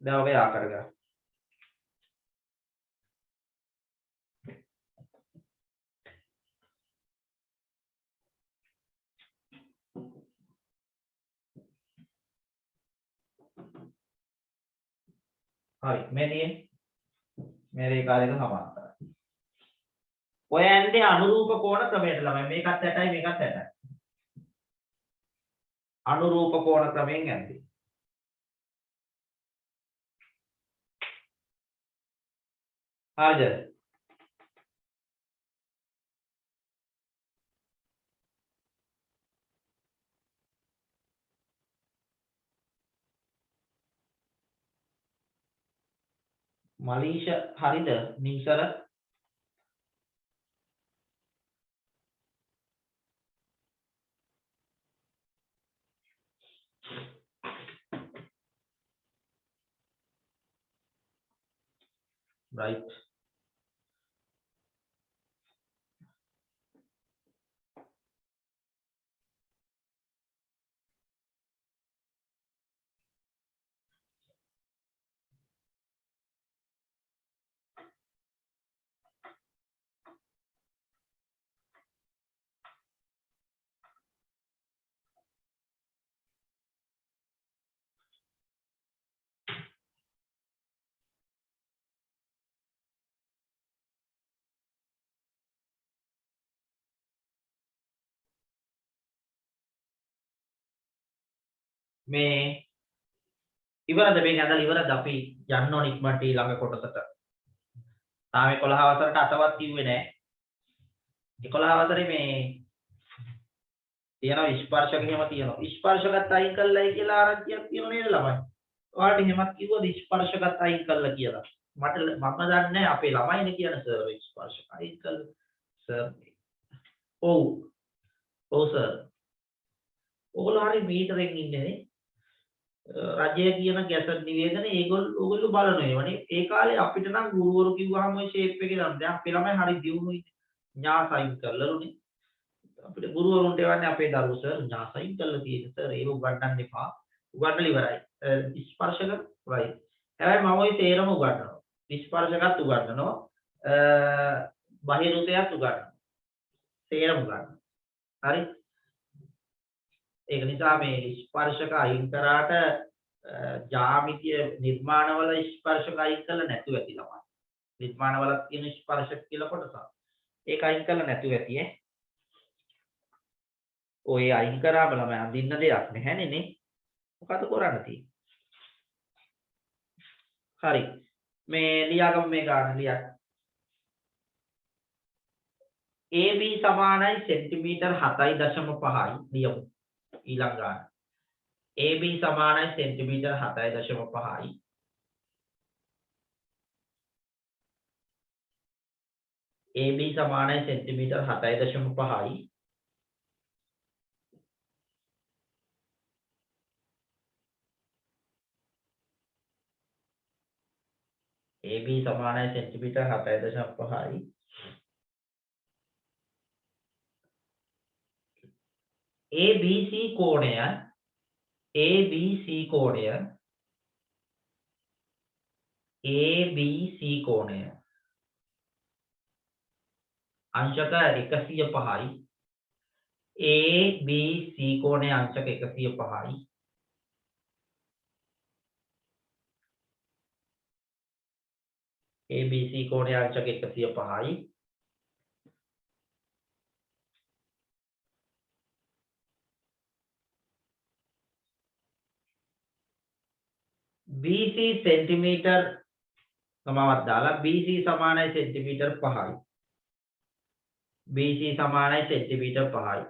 දැන් ඔබ යා කරගන්න. හරි මේ රේඛා දෙක සමාන්තරයි. ඔය ඇන්දේ අනුරූප කෝණ ක්‍රමයට ළමයි මේකත් 60යි මේකත් 60යි. අනුරූප කෝණ ක්‍රමයෙන් ඇන්දේ. හරිද? මලීෂ හරිද? නිසර right. මේ ඉවරද මේ ඇඳලා ඉවරද අපි යන්න ඕන ඉක්මනට ඊළඟ කොටසට. තාම 11 වසරට අතවත් කිව්වේ නෑ. 11 වසරේ මේ තියෙනවා ස්පර්ශක එහෙම තියෙනවා. ස්පර්ශකත් අයින් කළයි කියලා ආරංචියක් තියෙනවා නේද ළමයි? ඔයාලට එහෙමත් කිව්වද ස්පර්ශකත් අයින් කළා කියලා? මම දන්නේ නැහැ අපේ ළමයිනේ කියන සර් ස්පර්ශක අයින් කළා. සර් ඔව්. ඔව් සර්. ඔයගොල්ලෝ හරි මීටරෙන් ඉන්නේ නේ. රජය කියන ගැසට් නිවේදන ඕගොල්ලෝ බලනවා ඒවනේ. ඒ කාලේ අපිට නම් ගුරුවරු කිව්වහම ඔය ෂේප් එකේ නම් දැන් අපේ ළමයි හරි දියුණුයි. ඥා සයින් කරලානේ. අපිට ගුරුවරුන්ට එවන්නේ අපේ දරුවෝ සර් ඥා සයින් කරලා තියෙන සර් ඒක උගන්වන්න එපා. උගන්වලා ඉවරයි. ස්පර්ශක right. හැබැයි මම ওই තේරම උගන්වනවා. ස්පර්ශකත් උගන්වනවා. බහිරුතයත් උගන්වනවා. තේරම උගන්වනවා. හරි. ඒක නිසා මේ ස්පර්ශක අයින් කරාට ජ්‍යාමිතිය නිර්මාණවල ස්පර්ශක අයින් කළ නැතුව ඇති ළමයි. නිර්මාණවල තියෙන ස්පර්ශක කියලා කොටසක්. ඒක අයින් කළ නැතුව ඇති ඈ. ඔය අයින් කරාම ළමයි අඳින්න දෙයක් නැහැනේ නේ. මොකද කරන්න තියෙන්නේ? හරි. මේ ලියාගමු මේ ගාන ලියන්න. AB සමානයි සෙන්ටිමීටර් 7.5යි ලියමු. ඊළඟ ගාන. AB සමානයි සෙන්ටිමීටර් 7.5යි. AB සමානයි සෙන්ටිමීටර් 7.5යි. AB සමානයි සෙන්ටිමීටර් 7.5යි. ABC කෝණය ABC කෝණය ABC කෝණය අංශක 105යි. ABC කෝණය අංශක 105යි. ABC කෝණය අංශක 105යි. BC सेंटीमीटर समावत डाला BC समान है सेंटीमीटर 5යි. BC समान है सेंटीमीटर 5යි.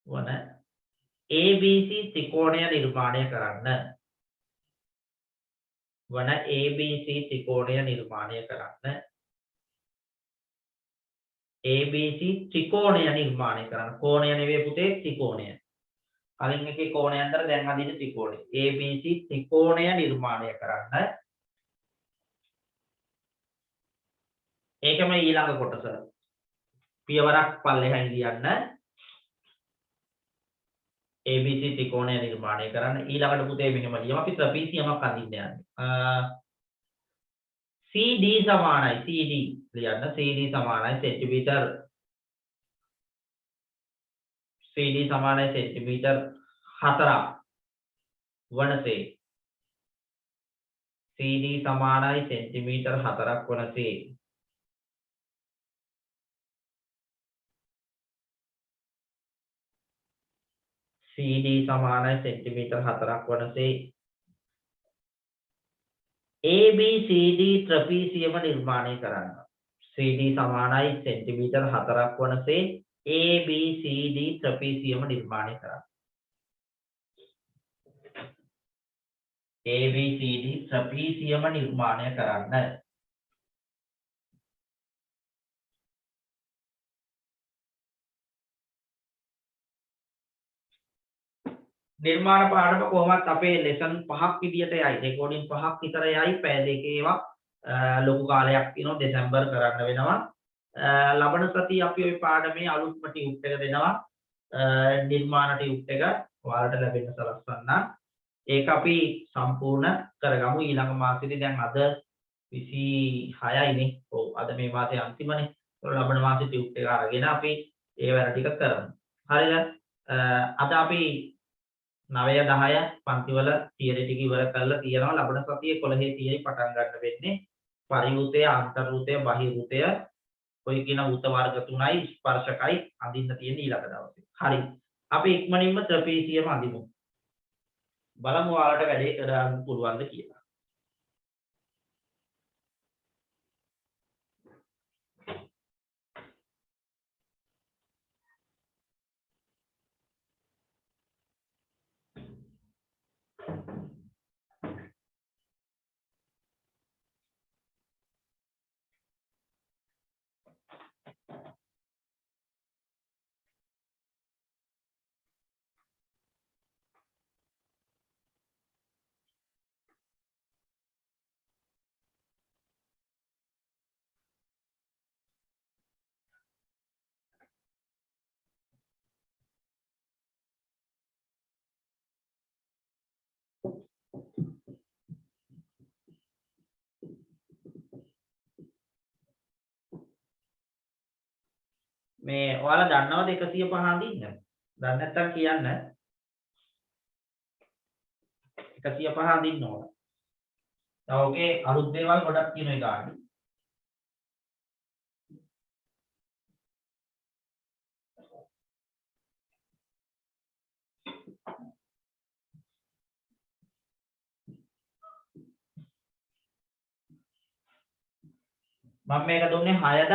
වන ABC ත්‍රිකෝණය නිර්මාණය කරන්න. වන ABC ත්‍රිකෝණය නිර්මාණය කරන්න. ABC ත්‍රිකෝණය නිර්මාණය කරන්න. කෝණය නෙවෙයි පුතේ ත්‍රිකෝණය. කලින් එකේ කෝණය අතර දැන් අදින ත්‍රිකෝණය. ABC ත්‍රිකෝණය නිර්මාණය කරන්න. ඒකම ඊළඟ කොටස. පියවරක් පල්ලෙහායින් ලියන්න. ABC ත්‍රිකෝණය නිර්මාණය කරන්න. ඊළඟට පුතේ මෙහෙම ලියමු. අපි ත්‍රපීසියමක් අඳින්න යන්නේ. CD සමානයි CD ලියන්න. CD සමානයි සෙන්ටිමීටර් CD සමානයි සෙන්ටිමීටර් 4ක් වනසේ. CD සමානයි සෙන්ටිමීටර් 4ක් වනසේ. CD සමානයි සෙන්ටිමීටර් 4ක් වනසේ. ABCD ත්‍රපීසියම නිර්මාණය කරන්න. CD සමානයි සෙන්ටිමීටර් 4ක් වනසේ ABCD ත්‍රපීසියම නිර්මාණය කරන්න. ABCD ත්‍රපීසියම නිර්මාණය කරන්න. නිර්මාණ පාඩම කොහොමත් අපේ ලෙසන් 5ක් විදියට යයි. රෙකෝඩින් 5ක් විතර යයි. පැය දෙකේ ඒවා ලොකු කාලයක් තියෙනවා. දෙසැම්බර් කරන්න වෙනවා. ලබන සතිය අපි ওই පාඩමේ අලුත්ම ටියුට් එක දෙනවා. නිර්මාණ ටියුට් එක ඔයාලට ලැබෙන්න සලස්වන්න. ඒක අපි සම්පූර්ණ කරගමු ඊළඟ මාසෙදී. දැන් අද 26යි නේ. ඔව් අද මේ මාසේ අන්තිමනේ. ලබන මාසේ ටියුට් එක අරගෙන අපි ඒ වැඩ ටික කරමු. හරිද? අද අපි 9 10 පන්තිවල තියරි ටික ඉවර කරලා තියෙනවා. ලබන සතියේ 11 තියරි පටන් ගන්න වෙන්නේ. පරිවෘතය, අන්තර්වෘතය, බහිවෘතය, ඔය කියන උත වර්ග 3යි ස්පර්ශකයි අඳින්න තියෙන ඊළඟ දවසේ. හරි. අපි ඉක්මනින්ම ත්‍රපීසියම අඳිමු. බලමු ඔයාලට වැඩේ කරන්න පුළුවන්ද කියලා. මේ ඔයාලා දන්නවද 105 අඳින්න? දන්නේ නැත්නම් කියන්න. 105 අඳින්න ඕන. දැන් ඔකේ අලුත් දේවල් ගොඩක් තියෙනවා ඒ ගානේ. මම මේක දුන්නේ 6ද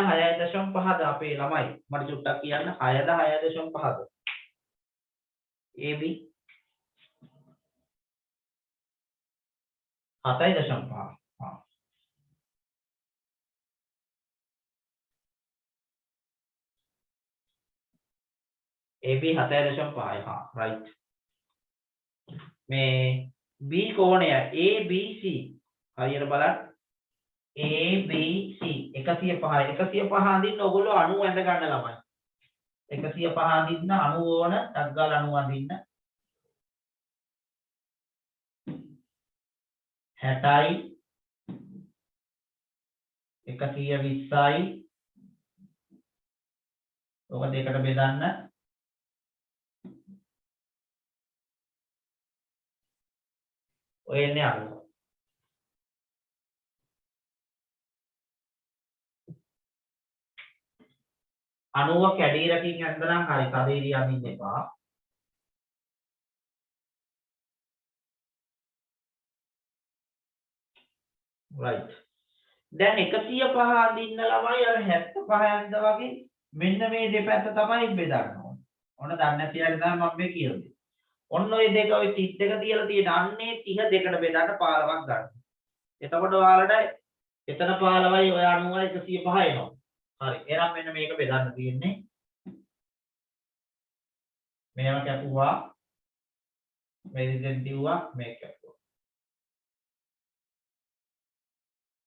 6.5ද අපේ ළමයි. මට චුට්ටක් කියන්න 6ද 6.5ද? AB 7.5. हाँ. AB 7.5. हाँ, right. මේ B කෝණය ABC හරියට බලන්න. ABC 105 105 අඳින්න ඔයගොල්ලෝ 90 ඇඳ ගන්න ළමයි. 105 අඳින්න 90 ඕන, ටක් ගාලා 90 අඳින්න. 60යි 120යි ඔක දෙකට බෙදන්න. ඔය එන්නේ 90. අනුව කැඩීරකින් ඇන්දනම් හරි කදේරිය අඳින්න එපා. right. දැන් 105 අඳින්න ළමයි අර 75 ඇඳ වගේ මෙන්න මේ දෙපැත්ත තමයි බෙදන්න ඕනේ. ඔන්න දන්නේ නැති අය තමයි මම මේ කියන්නේ. ඔන්න ඔය දෙක ඔය 32 තියලා තියෙන අන්නේ 30 දෙකට බෙදන්න 15ක් ගන්න. එතකොට ඔයාලට එතන 15යි ඔය 90යි 105 එනවා. හරි. එහෙනම් මෙන්න මේක බෙදන්න තියෙන්නේ. මේව කැපුවා. මේ විදිහෙන් දිව්වා මේක කැපුවා.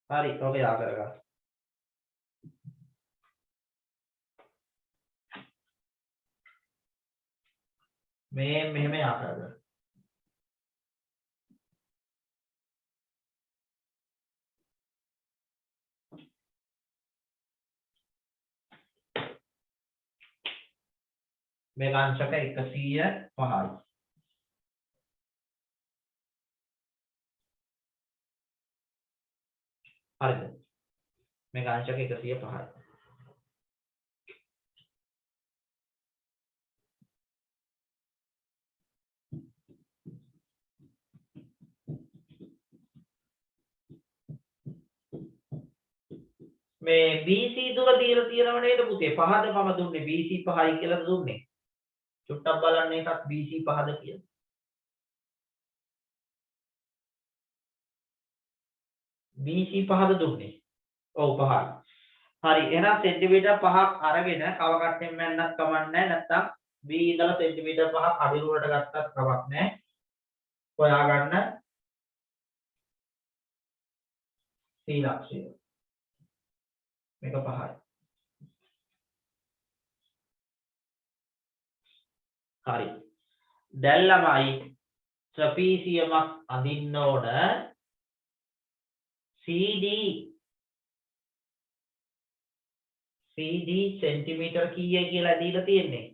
හරි. ඔක යා කරගන්න. මේ මෙහෙම යා කරගන්න. මේක අංශක 105යි. හරිද? මේක අංශක 105යි. මේ BC දුර දීලා තියෙනව නේද පුතේ? 5ද මම දුන්නේ BC 5යි කියලා දුන්නේ. චුට්ටක් බලන්න එකක් BC 5ද කියලා. BC 5ද දුන්නේ. ඔව් 5යි. හරි. එහෙනම් සෙන්ටිමීටර් 5ක් අරගෙන කව කට්ටෙන් මැන්නත් කමක් නැහැ. නැත්තම් B ඉඳලා සෙන්ටිමීටර් 5ක් අඩිරුවට ගත්තත් කමක් නැහැ. හොයාගන්න C ලක්ෂය. මේක 5යි. හරි. දැන් ළමයි ට්‍රපීසියමක් අඳින්න ඕන CD සෙන්ටිමීටර් කීයයි කියලා දීලා තියෙන්නේ.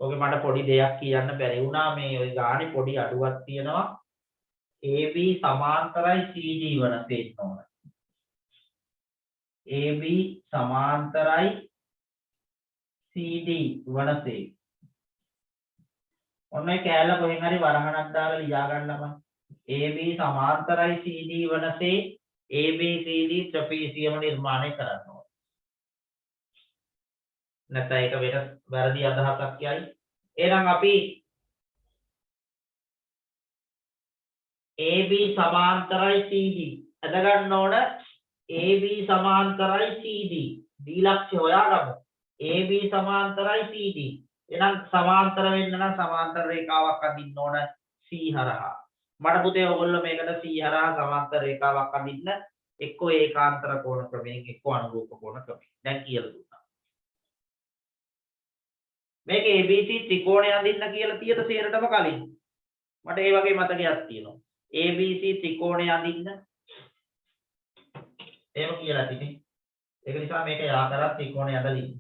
ඔගේ මට පොඩි දෙයක් කියන්න බැරි වුණා මේ ওই ගානේ පොඩි අඩුවක් තියෙනවා. AB සමාන්තරයි CD වන තේන්න ඕන. AB සමාන්තරයි CD වනසේ. ඔන්න ඒ කෑල්ල කොහෙන් හරි වරහණක් දාලා ලියා ගන්නම. AB සමාන්තරයි CD වනසේ ABCD ත්‍රිපිසියම නිර්මාණය කරන්න ඕන. නැත්නම් ඒක වැරදි අදහසක් කියයි. එහෙනම් අපි AB සමාන්තරයි CD අද ගන්න ඕන. AB සමාන්තරයි CD දීලක්ෂ්‍ය හොයාගමු. AB සමාන්තරයි CD. එහෙනම් සමාන්තර වෙන්න නම් සමාන්තර රේඛාවක් අදින්න ඕන C හරහා. මට පුතේ ඔයගොල්ලෝ මේකට C හරහා සමාන්තර රේඛාවක් අදින්න එක්කෝ ඒකාන්තර කෝණ ක්‍රමයෙන් එක්කෝ අනුරූප කෝණ ක්‍රමයෙන්. දැන් කියලා දුන්නා. මේක ABC ත්‍රිකෝණය අදින්න කියලා තියෙද සේරටම කලින්. මට ඒ වගේ මතකයක් තියෙනවා. ABC ත්‍රිකෝණය අදින්න එහෙම කියලා තිනේ. ඒක නිසා මේක යා කරත් ත්‍රිකෝණය අදලින්.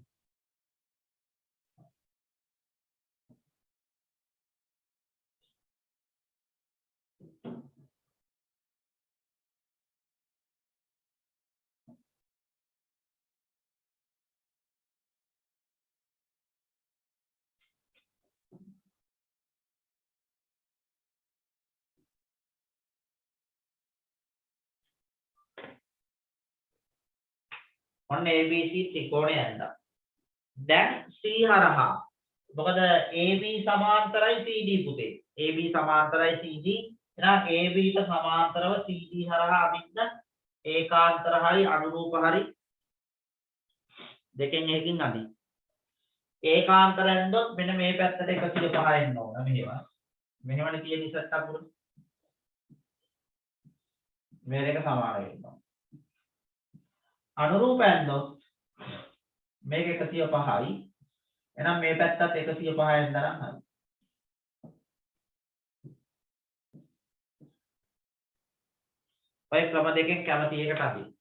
ඔන්න ABC ත්‍රිකෝණය ඇඳා. දැන් C හරහා. මොකද AB සමාන්තරයි CD පුතේ. AB සමාන්තරයි CD. එහෙනම් AB ට සමාන්තරව CD හරහා අදින්න ඒකාන්තර හරි අනුරූප හරි දෙකෙන් එකකින් අදි. ඒකාන්තර ඇඳොත් මෙන්න මේ පැත්තට 105 එන්න ඕන මෙහෙම. මෙහෙමනේ තියෙන ඉස්සත් අකුරු. මේ දෙක සමාන වෙනවා. අනුරූප ඇඳොත් මේක 105යි. එහෙනම් මේ පැත්තත් 105 එන්දරන් හරි. ඔය ක්‍රම දෙකෙන් කැමති එකට අදින්න.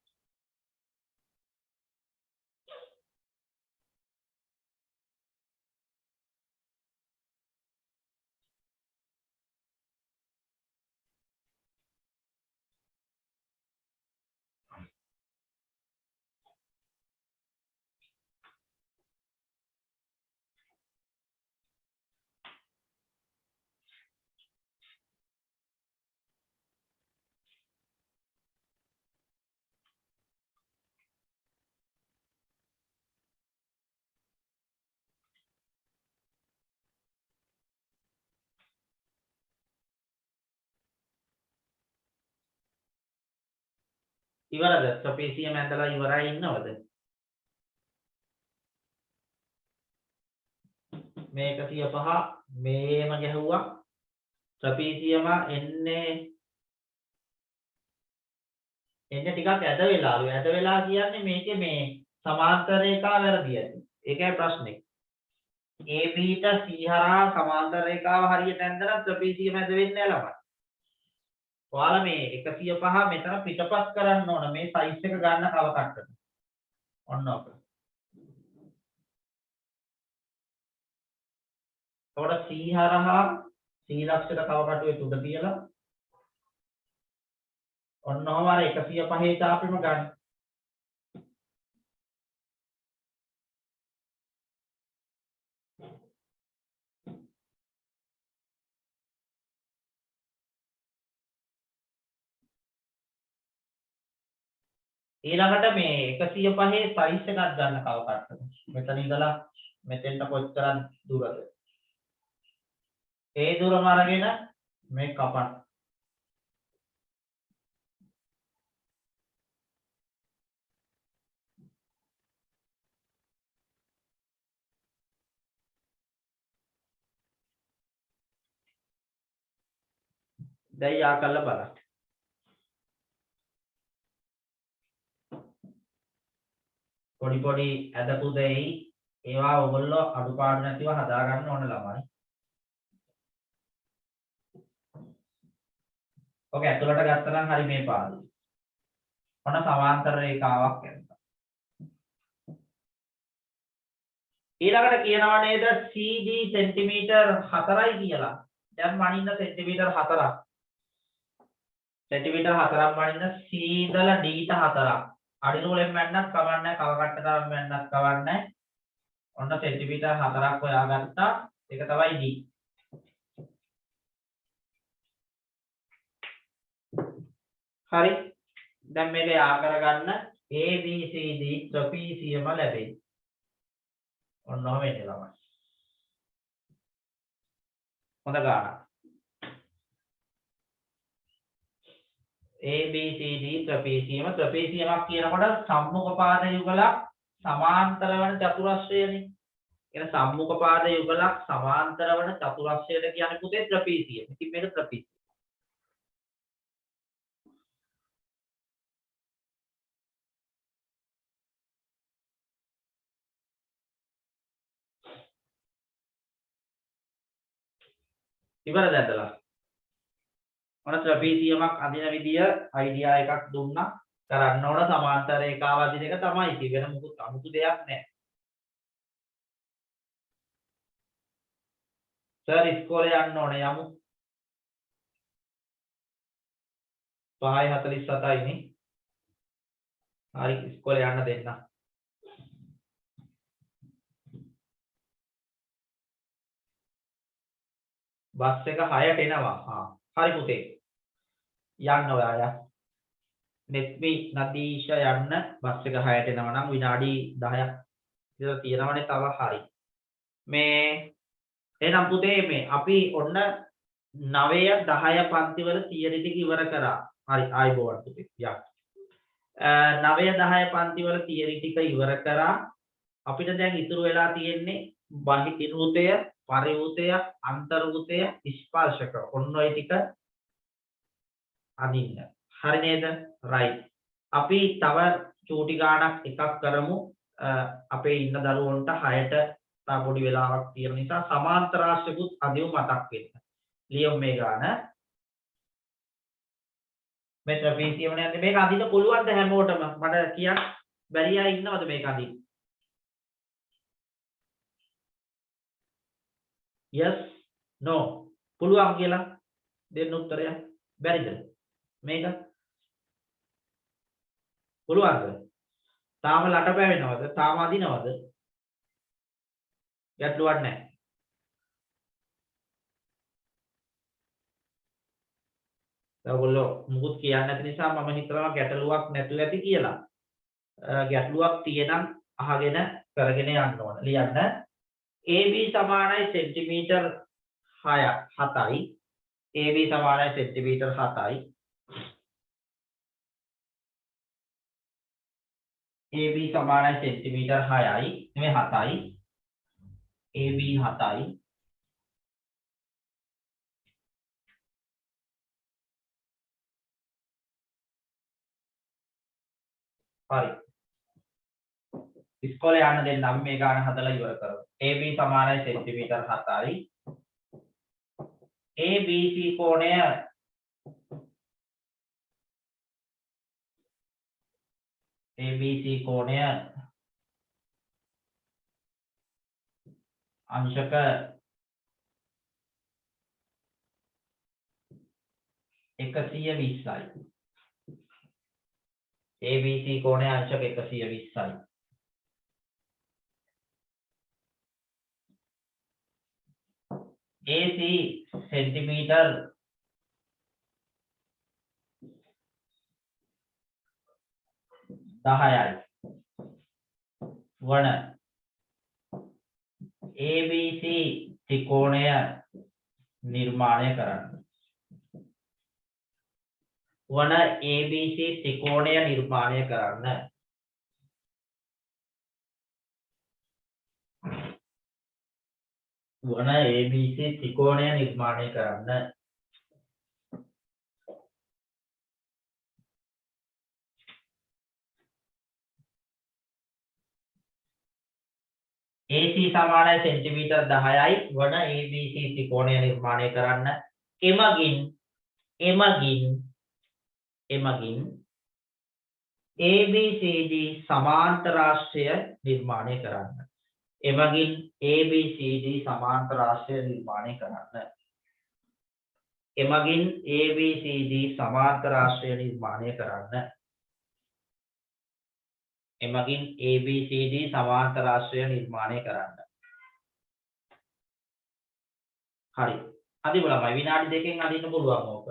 ඉවරද? ත්‍රිපිසියම ඇඳලා ඉවරයි ඉන්නවද? මේ 105 මේම ගැහුවා. ත්‍රිපිසියම එන්නේ ටිකක් ඇද වෙලාලු. ඇද වෙලා කියන්නේ මේකේ මේ සමාන්තර රේඛාව වැරදි ඇති. ඒකයි ප්‍රශ්නේ. AB ට C හරහා සමාන්තර රේඛාව හරියට ඇඳලා ත්‍රිපිසියම ඇද වෙන්නේ නැහැ ළමයි. ඔයාලා මේ 105 මෙතන පිටපත් කරන්න ඕන මේ සයිස් එක ගන්න කව කට්ටට. ඔන්න ඔක. එතකොට C හරහා C ලක්ෂයට කව කටුවේ උඩ තියලා ඔන්න ඔහම අර 105 තාපෙම ගන්න. ඊළඟට මේ 105 සයිස් එකක් ගන්න කව කට්ටට. මෙතන ඉඳලා මෙතෙන්ට කොච්චර දුරද? ඒ දුරම අරගෙන මේ කපන්න. දැන් යා කළා බලන්න. පොඩි පොඩි ඇදපු දෙයි ඒවා ඔයගොල්ලෝ අඩුපාඩු නැතිව හදා ගන්න ඕන ළමයි. ඔක ඇතුළට ගත්තා නම් හරි මේ පාළුව. ඔන්න සමාන්තර රේඛාවක් ඇඳලා. ඊළඟට කියනවා නේද CD සෙන්ටිමීටර් 4යි කියලා. දැන් මනින්න සෙන්ටිමීටර් 4ක්. සෙන්ටිමීටර් 4ක් මනින්න C ඉඳලා D ට 4ක්. අඩිනූලෙන් මැන්නත් කවන්නේ කවකට්ටතාවෙන් මැන්නත් කවන්නේ ඔන්න සෙන්ටිමීටර් 4ක් හොයාගත්තා ඒක තමයි D හරි දැන් මේක යා කරගන්න ABCD ත්‍රපීසියම ලැබෙයි ඔන්න ඔහම එන්නේ ළමයි හොඳ ගානක් ABCD ත්‍රපීසියමක් කියනකොට සම්මුඛ පාද යුගලක් සමාන්තර වන චතුරස්‍රයනේ. එන සම්මුඛ පාද යුගලක් සමාන්තර වන චතුරස්‍රයට කියන්නේ පුතේ ත්‍රපීසිය. ඉතින් මේක ත්‍රපීසිය. ඉවරද ඇදලා? මොන ත්‍රපීසියමක් අදින විදිය අයිඩියා එකක් දුන්නා. කරන්න ඕන සමාන්තර රේඛාව අදින එක තමයි. ඉතින් වෙන මොකුත් අමුතු දෙයක් නැහැ. සර් ඉස්කෝලේ යන්න ඕනේ යමු. 5:47යි නේ. හරි ඉස්කෝලේ යන්න දෙන්න. බස් එක 6ට එනවා. හරි පුතේ. යන්න ඔයාලා. නෙත්මි නදීෂ යන්න බස් එක 6ට එනවා නම් විනාඩි 10ක් විතර තියෙනවනේ තව හරි. මේ එහෙනම් පුතේ මේ අපි ඔන්න 9 10 පන්ති වල තියරි ටික ඉවර කරා. හරි ආයිබෝවන් පුතේ. යක්. 9 10 පන්ති වල තියරි ටික ඉවර කරා. අපිට දැන් ඉතුරු වෙලා තියෙන්නේ බහිරූතය, පරිවෘතය, අන්තර්වෘතය, ස්පර්ශක. ඔන්න ඔය ටික අදින්න. හරි නේද? right. අපි තව චූටි ගාණක් එකක් කරමු. අපේ ඉන්න දරුවන්ට 6ට තා පොඩි වෙලාවක් තියෙන නිසා සමාන්තර රාශියකුත් අදියු මතක් වෙන්න. ලියමු මේ ගාන. මේ ත්‍රිපිටකයම නේද මේක අදින්න පුළුවන්ද හැමෝටම? මට කියන්න බැරි අය ඉන්නවද මේක අදින්න? yes no පුළුවන් කියලා දෙන්න උත්තරය. බැරිද? මේක පුළුවන්ද? තාම ලට පැවෙනවද? තාම අදිනවද? ගැටලුවක් නැහැ. ඔයගොල්ලෝ මුකුත් කියන්නේ නැති නිසා මම හිතනවා ගැටලුවක් නැතුව ඇති කියලා. ගැටලුවක් තියෙනම් අහගෙන කරගෙන යන්න ඕන. ලියන්න. AB සමානයි සෙන්ටිමීටර් 7යි. AB සමානයි සෙන්ටිමීටර් 7යි. AB සමානයි සෙන්ටිමීටර් 6යි. නෙමෙයි 7යි. AB 7යි. හරි. ඉස්කෝලේ යන්න දෙන්න අපි මේ ගාන හදලා ඉවර කරමු. AB සමානයි සෙන්ටිමීටර් 7යි. ABC කෝණය ABC කෝණය අංශක 120යි. ABC කෝණය අංශක 120යි. AC සෙන්ටිමීටර් 10යි. වන ABC ත්‍රිකෝණය නිර්මාණය කරන්න. වන ABC ත්‍රිකෝණය නිර්මාණය කරන්න. වන ABC ත්‍රිකෝණය නිර්මාණය කරන්න. AC සමානයි සෙන්ටිමීටර් 10යි වන ABC ත්‍රිකෝණය නිර්මාණය කරන්න. එමගින් ABCD සමාන්තරාශ්‍රය නිර්මාණය කරන්න. එමගින් ABCD සමාන්තරාශ්‍රය නිර්මාණය කරන්න. එමගින් ABCD සමාන්තරාශ්‍රය නිර්මාණය කරන්න. එමගින් ABCD සමාන්තරාශ්‍රය නිර්මාණය කරන්න. හරි. අදිමු ළමයි විනාඩි දෙකකින් අදින්න පුළුවන් ඕක.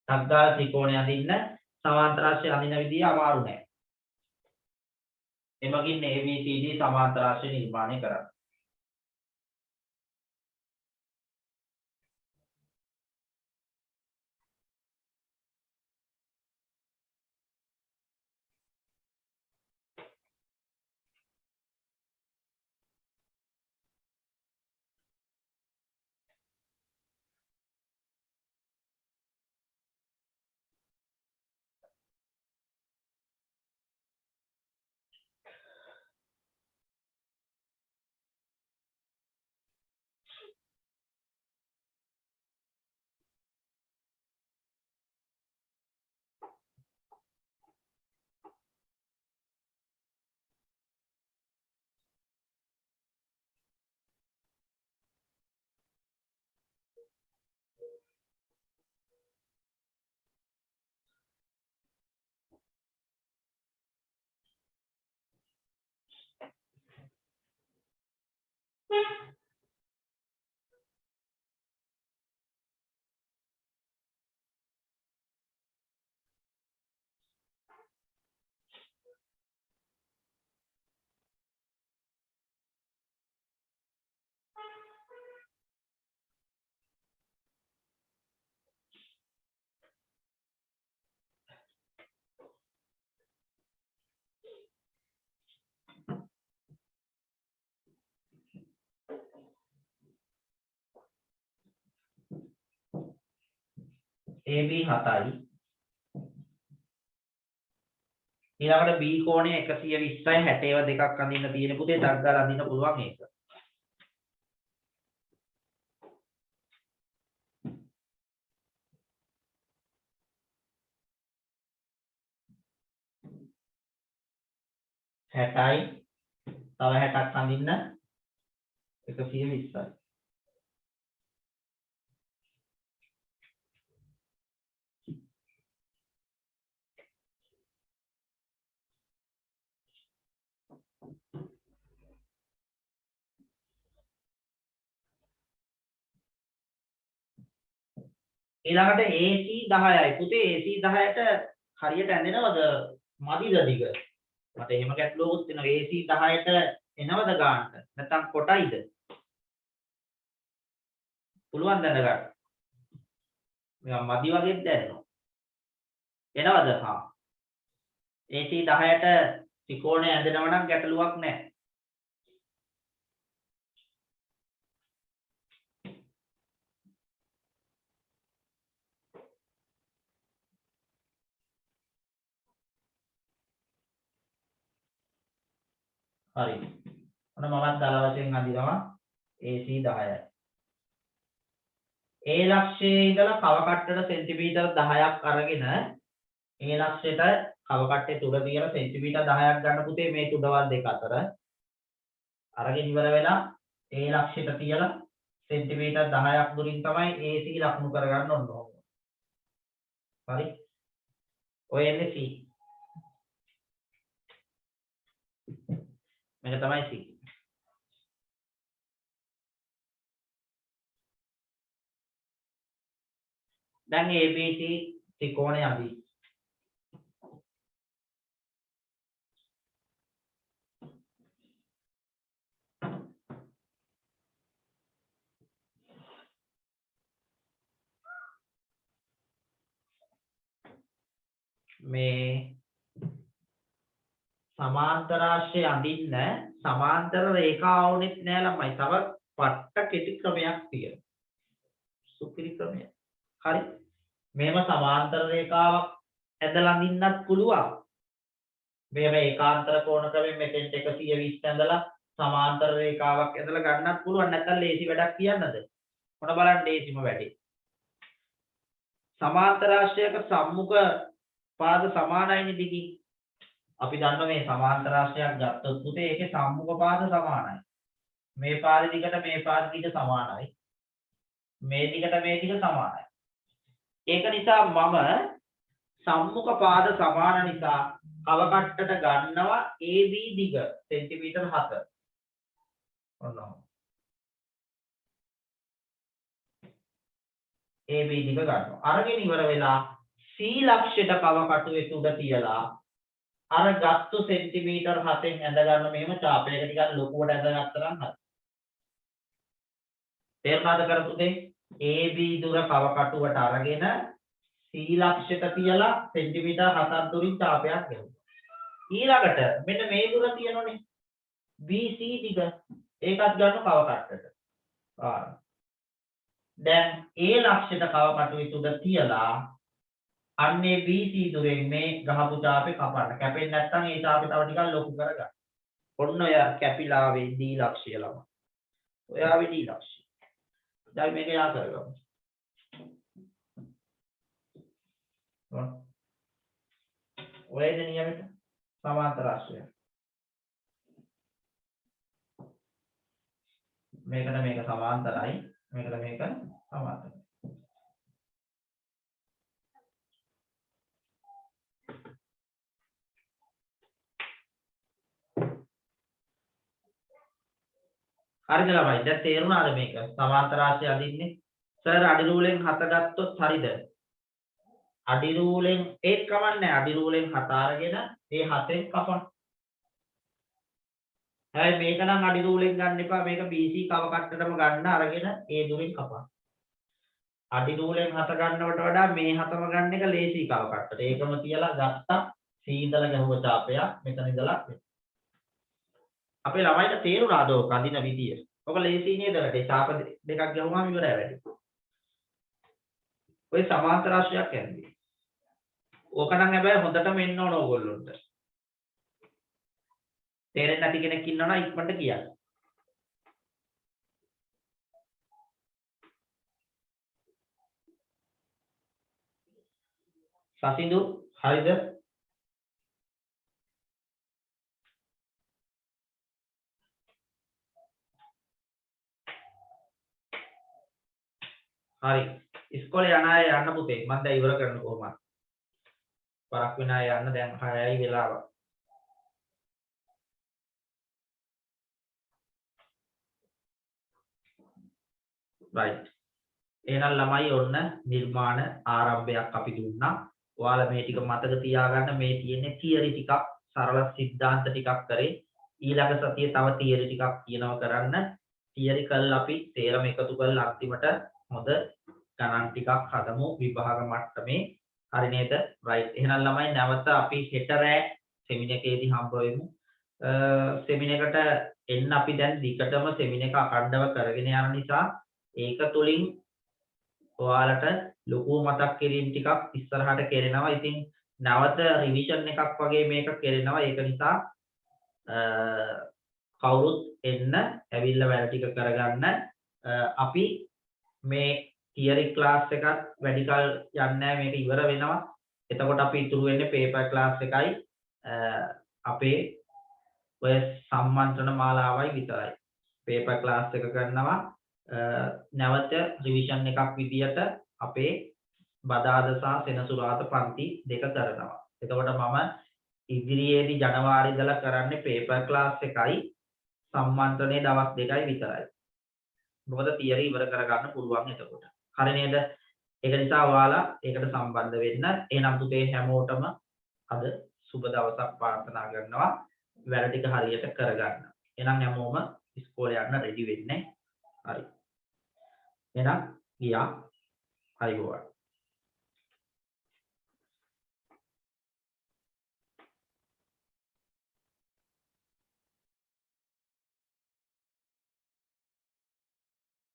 සග්ගාල ත්‍රිකෝණය අදින්න සමාන්තරාශ්‍රය අදින විදිය අමාරු නෑ. එමගින් ABCD සමාන්තරාශ්‍රය නිර්මාණය කරන්න. AB 7යි. ඊළඟට B කෝණය 120යි 60ව දෙකක් අඳින්න තියෙන පුතේ ටක් ගාලා අඳින්න පුළුවන් ඒක. හැටයි තව 60ක් අඳින්න 120යි. ඊළඟට AC 10යි පුතේ AC 10ට හරියට ඇඳෙනවද මදිද දිග මට එහෙම ගැටලුවකුත් තියෙනවා AC 10ට එනවද ගන්නට නැත්නම් කොටයිද පුළුවන් දැනගන්න මම මදි වගේ දැනෙනවා එනවද හා AC 10ට ත්‍රිකෝණය ඇඳෙනව නම් ගැටලුවක් නැහැ හරි. ඔන්න මමත් දල වශයෙන් අඳිනවා AC 10යි. A ලක්ෂයේ ඉඳලා කව කට්ටට සෙන්ටිමීටර් 10ක් අරගෙන A ලක්ෂයට කව කට්ටේ තුඩ තියලා සෙන්ටිමීටර් 10ක් ගන්න පුතේ මේ තුඩවල් දෙක අතර. අරගෙන ඉවර වෙලා A ලක්ෂයට තියලා සෙන්ටිමීටර් 10ක් දුරින් තමයි AC ලකුණු කරගන්න ඕන. හරි. ඔය එන්නේ C. මේක තමයි C. දැන් ABC ත්‍රිකෝණය අඳි. මේ සමාන්තරාශ්‍රය අඳින්න සමාන්තර රේඛාවුනෙත් නෑ ළමයි. තව පට්ට කෙටි ක්‍රමයක් තියෙනවා. සුපිරි ක්‍රමයක්. හරි. මේව සමාන්තර රේඛාවක් ඇදලා අඳින්නත් පුළුවන්. මේව ඒකාන්තර කෝණ ක්‍රමයෙන් මෙතෙන්ට 120 ඇඳලා සමාන්තර රේඛාවක් ඇදලා ගන්නත් පුළුවන්. නැත්නම් ලේසි වැඩක් කියන්නද? මොන බලන්න ලේසිම වැඩේ. සමාන්තරාශ්‍රයක සම්මුඛ පාද සමානයිනේ දිගින්. අපි දන්නවා මේ සමාන්තරාශ්‍රයක් ගත්තොත් පුතේ ඒකේ සම්මුඛ පාද සමානයි. මේ පාද දිගට මේ පාද දිග සමානයි. මේ දිගට මේ දිග සමානයි. ඒක නිසා මම සම්මුඛ පාද සමාන නිසා කව කට්ටට ගන්නවා AB දිග සෙන්ටිමීටර් 7. ඔන්න AB දිග ගන්නවා. අරගෙන ඉවර වෙලා C ලක්ෂයට කව කටුවේ උඩ තියලා අර ගත්තු සෙන්ටිමීටර් 7න් ඇඳ ගන්න මෙහෙම චාපයක ටිකක් ලොකුවට ඇඳගත්තා නම් හරි. තේරුණාද කරපුතේ? AB දුර කව කටුවට අරගෙන C ලක්ෂයට තියලා සෙන්ටිමීටර් 7ක් දුරින් චාපයක් ගෙවුවා. ඊළඟට මෙන්න මේ දුර තියෙනෝනේ BC දිග. ඒකත් ගන්න කව කට්ටට. දැන් A ලක්ෂයට කව කටුවේ උඩ තියලා අන්නේ BC දුරෙන් මේ ගහපු චාපේ කපන්න. කැපෙන්නේ නැත්නම් ඒ චාපේ තව ටිකක් ලොකු කරගන්න. ඔන්න ඔය කැපිලාවේ D ලක්ෂය ළම. ඔයාවේ D ලක්ෂය. දැන් මේක යා කරගමු. ඔයද නියමෙට සමාන්තර ආශ්‍රය. මේකට මේක සමාන්තරයි. මේකට මේක සමාන්තරයි. හරිද ළමයි? දැන් තේරුණාද මේක? සමාන්තර ආශ්‍රය අදින්නේ. සර් අඩි රූලෙන් 7 ගත්තොත් හරිද? අඩි රූලෙන් ඒක කවන්නේ අඩි රූලෙන් 7 අරගෙන ඒ 7ෙන් කපන්න. හැබැයි මේක නම් අඩි රූලෙන් ගන්න එපා. මේක BC කව කට්ටටම ගන්න අරගෙන ඒ දුරින් කපන්න. අඩි රූලෙන් 7 ගන්නවට වඩා මේ 7ම ගන්න එක ලේසි කව කට්ටට. ඒකම තියලා ගත්තා C ඉඳලා ගහුව චාපයක් මෙතන ඉඳලා අපේ ළමයිට තේරුණාද ඔක අදින විදිය? ඔක ලේසි නේද? ඒ චාප දෙකක් ගහුවාම ඉවරයි වැඩි. ඔය සමාන්තර ආශ්‍රයයක් යන්නේ. ඕක නම් හැබැයි හොඳටම එන්න ඕන ඕගොල්ලොන්ට. තේරෙන්නේ නැති කෙනෙක් ඉන්නවනම් ඉක්මනට කියන්න. සසිඳු හරිද? හරි. ඉස්කෝලේ යන අය යන්න පුතේ. මම දැන් ඉවර කරන්න කොහොමද? පරක් වෙන අය යන්න දැන් 6යි වෙලාව. right. එහෙනම් ළමයි ඔන්න නිර්මාණ ආරම්භයක් අපි දුන්නා. ඔයාලා මේ ටික මතක තියාගන්න. මේ තියෙන්නේ තියරි ටිකක්, සරල සිද්ධාන්ත ටිකක් කරේ. ඊළඟ සතියේ තව තියරි ටිකක් කියනවා කරන්න. තියරි කළා අපි තේරම එකතු කරලා අන්තිමට හොඳ ගණන් ටිකක් හදමු විභාග මට්ටමේ. හරි නේද? right. එහෙනම් ළමයි නැවත අපි හෙට රෑ සෙමින එකේදී හම්බ වෙමු. සෙමින එකට එන්න අපි දැන් දිගටම සෙමින එක අඛණ්ඩව කරගෙන යන නිසා ඒක තුලින් ඔයාලට ලොකු මතක් කිරීම ටිකක් ඉස්සරහට කෙරෙනවා. ඉතින් නැවත රිවිෂන් එකක් වගේ මේක කෙරෙනවා. ඒක නිසා කවුරුත් එන්න ඇවිල්ලා වැඩ ටික කරගන්න. අපි මේ තියරි ක්ලාස් එකත් වැඩි කල යන්නේ නැහැ. මේක ඉවර වෙනවා. එතකොට අපි ඉතුරු වෙන්නේ පේපර් ක්ලාස් එකයි අපේ ඔය සම්මන්ත්‍රණ මාලාවයි විතරයි. පේපර් ක්ලාස් එක කරනවා. නැවත රිවිෂන් එකක් විදියට අපේ බදාදා සහ සෙනසුරාදා පන්ති දෙක කරනවා. එතකොට මම ඉදිරියේදී ජනවාරි ඉඳලා කරන්නේ පේපර් ක්ලාස් එකයි සම්මන්ත්‍රණයේ දවස් දෙකයි විතරයි. මොකද තියරි ඉවර කරගන්න පුළුවන් එතකොට. හරි නේද? ඒක නිසා ඔයාලා ඒකට සම්බන්ධ වෙන්න. එහෙනම් පුතේ හැමෝටම අද සුබ දවසක් ප්‍රාර්ථනා කරනවා. වැඩ ටික හරියට කරගන්න. එහෙනම් හැමෝම ඉස්කෝලේ යන්න රෙඩි වෙන්න. හරි. එහෙනම් ගියා. අයබෝවන්.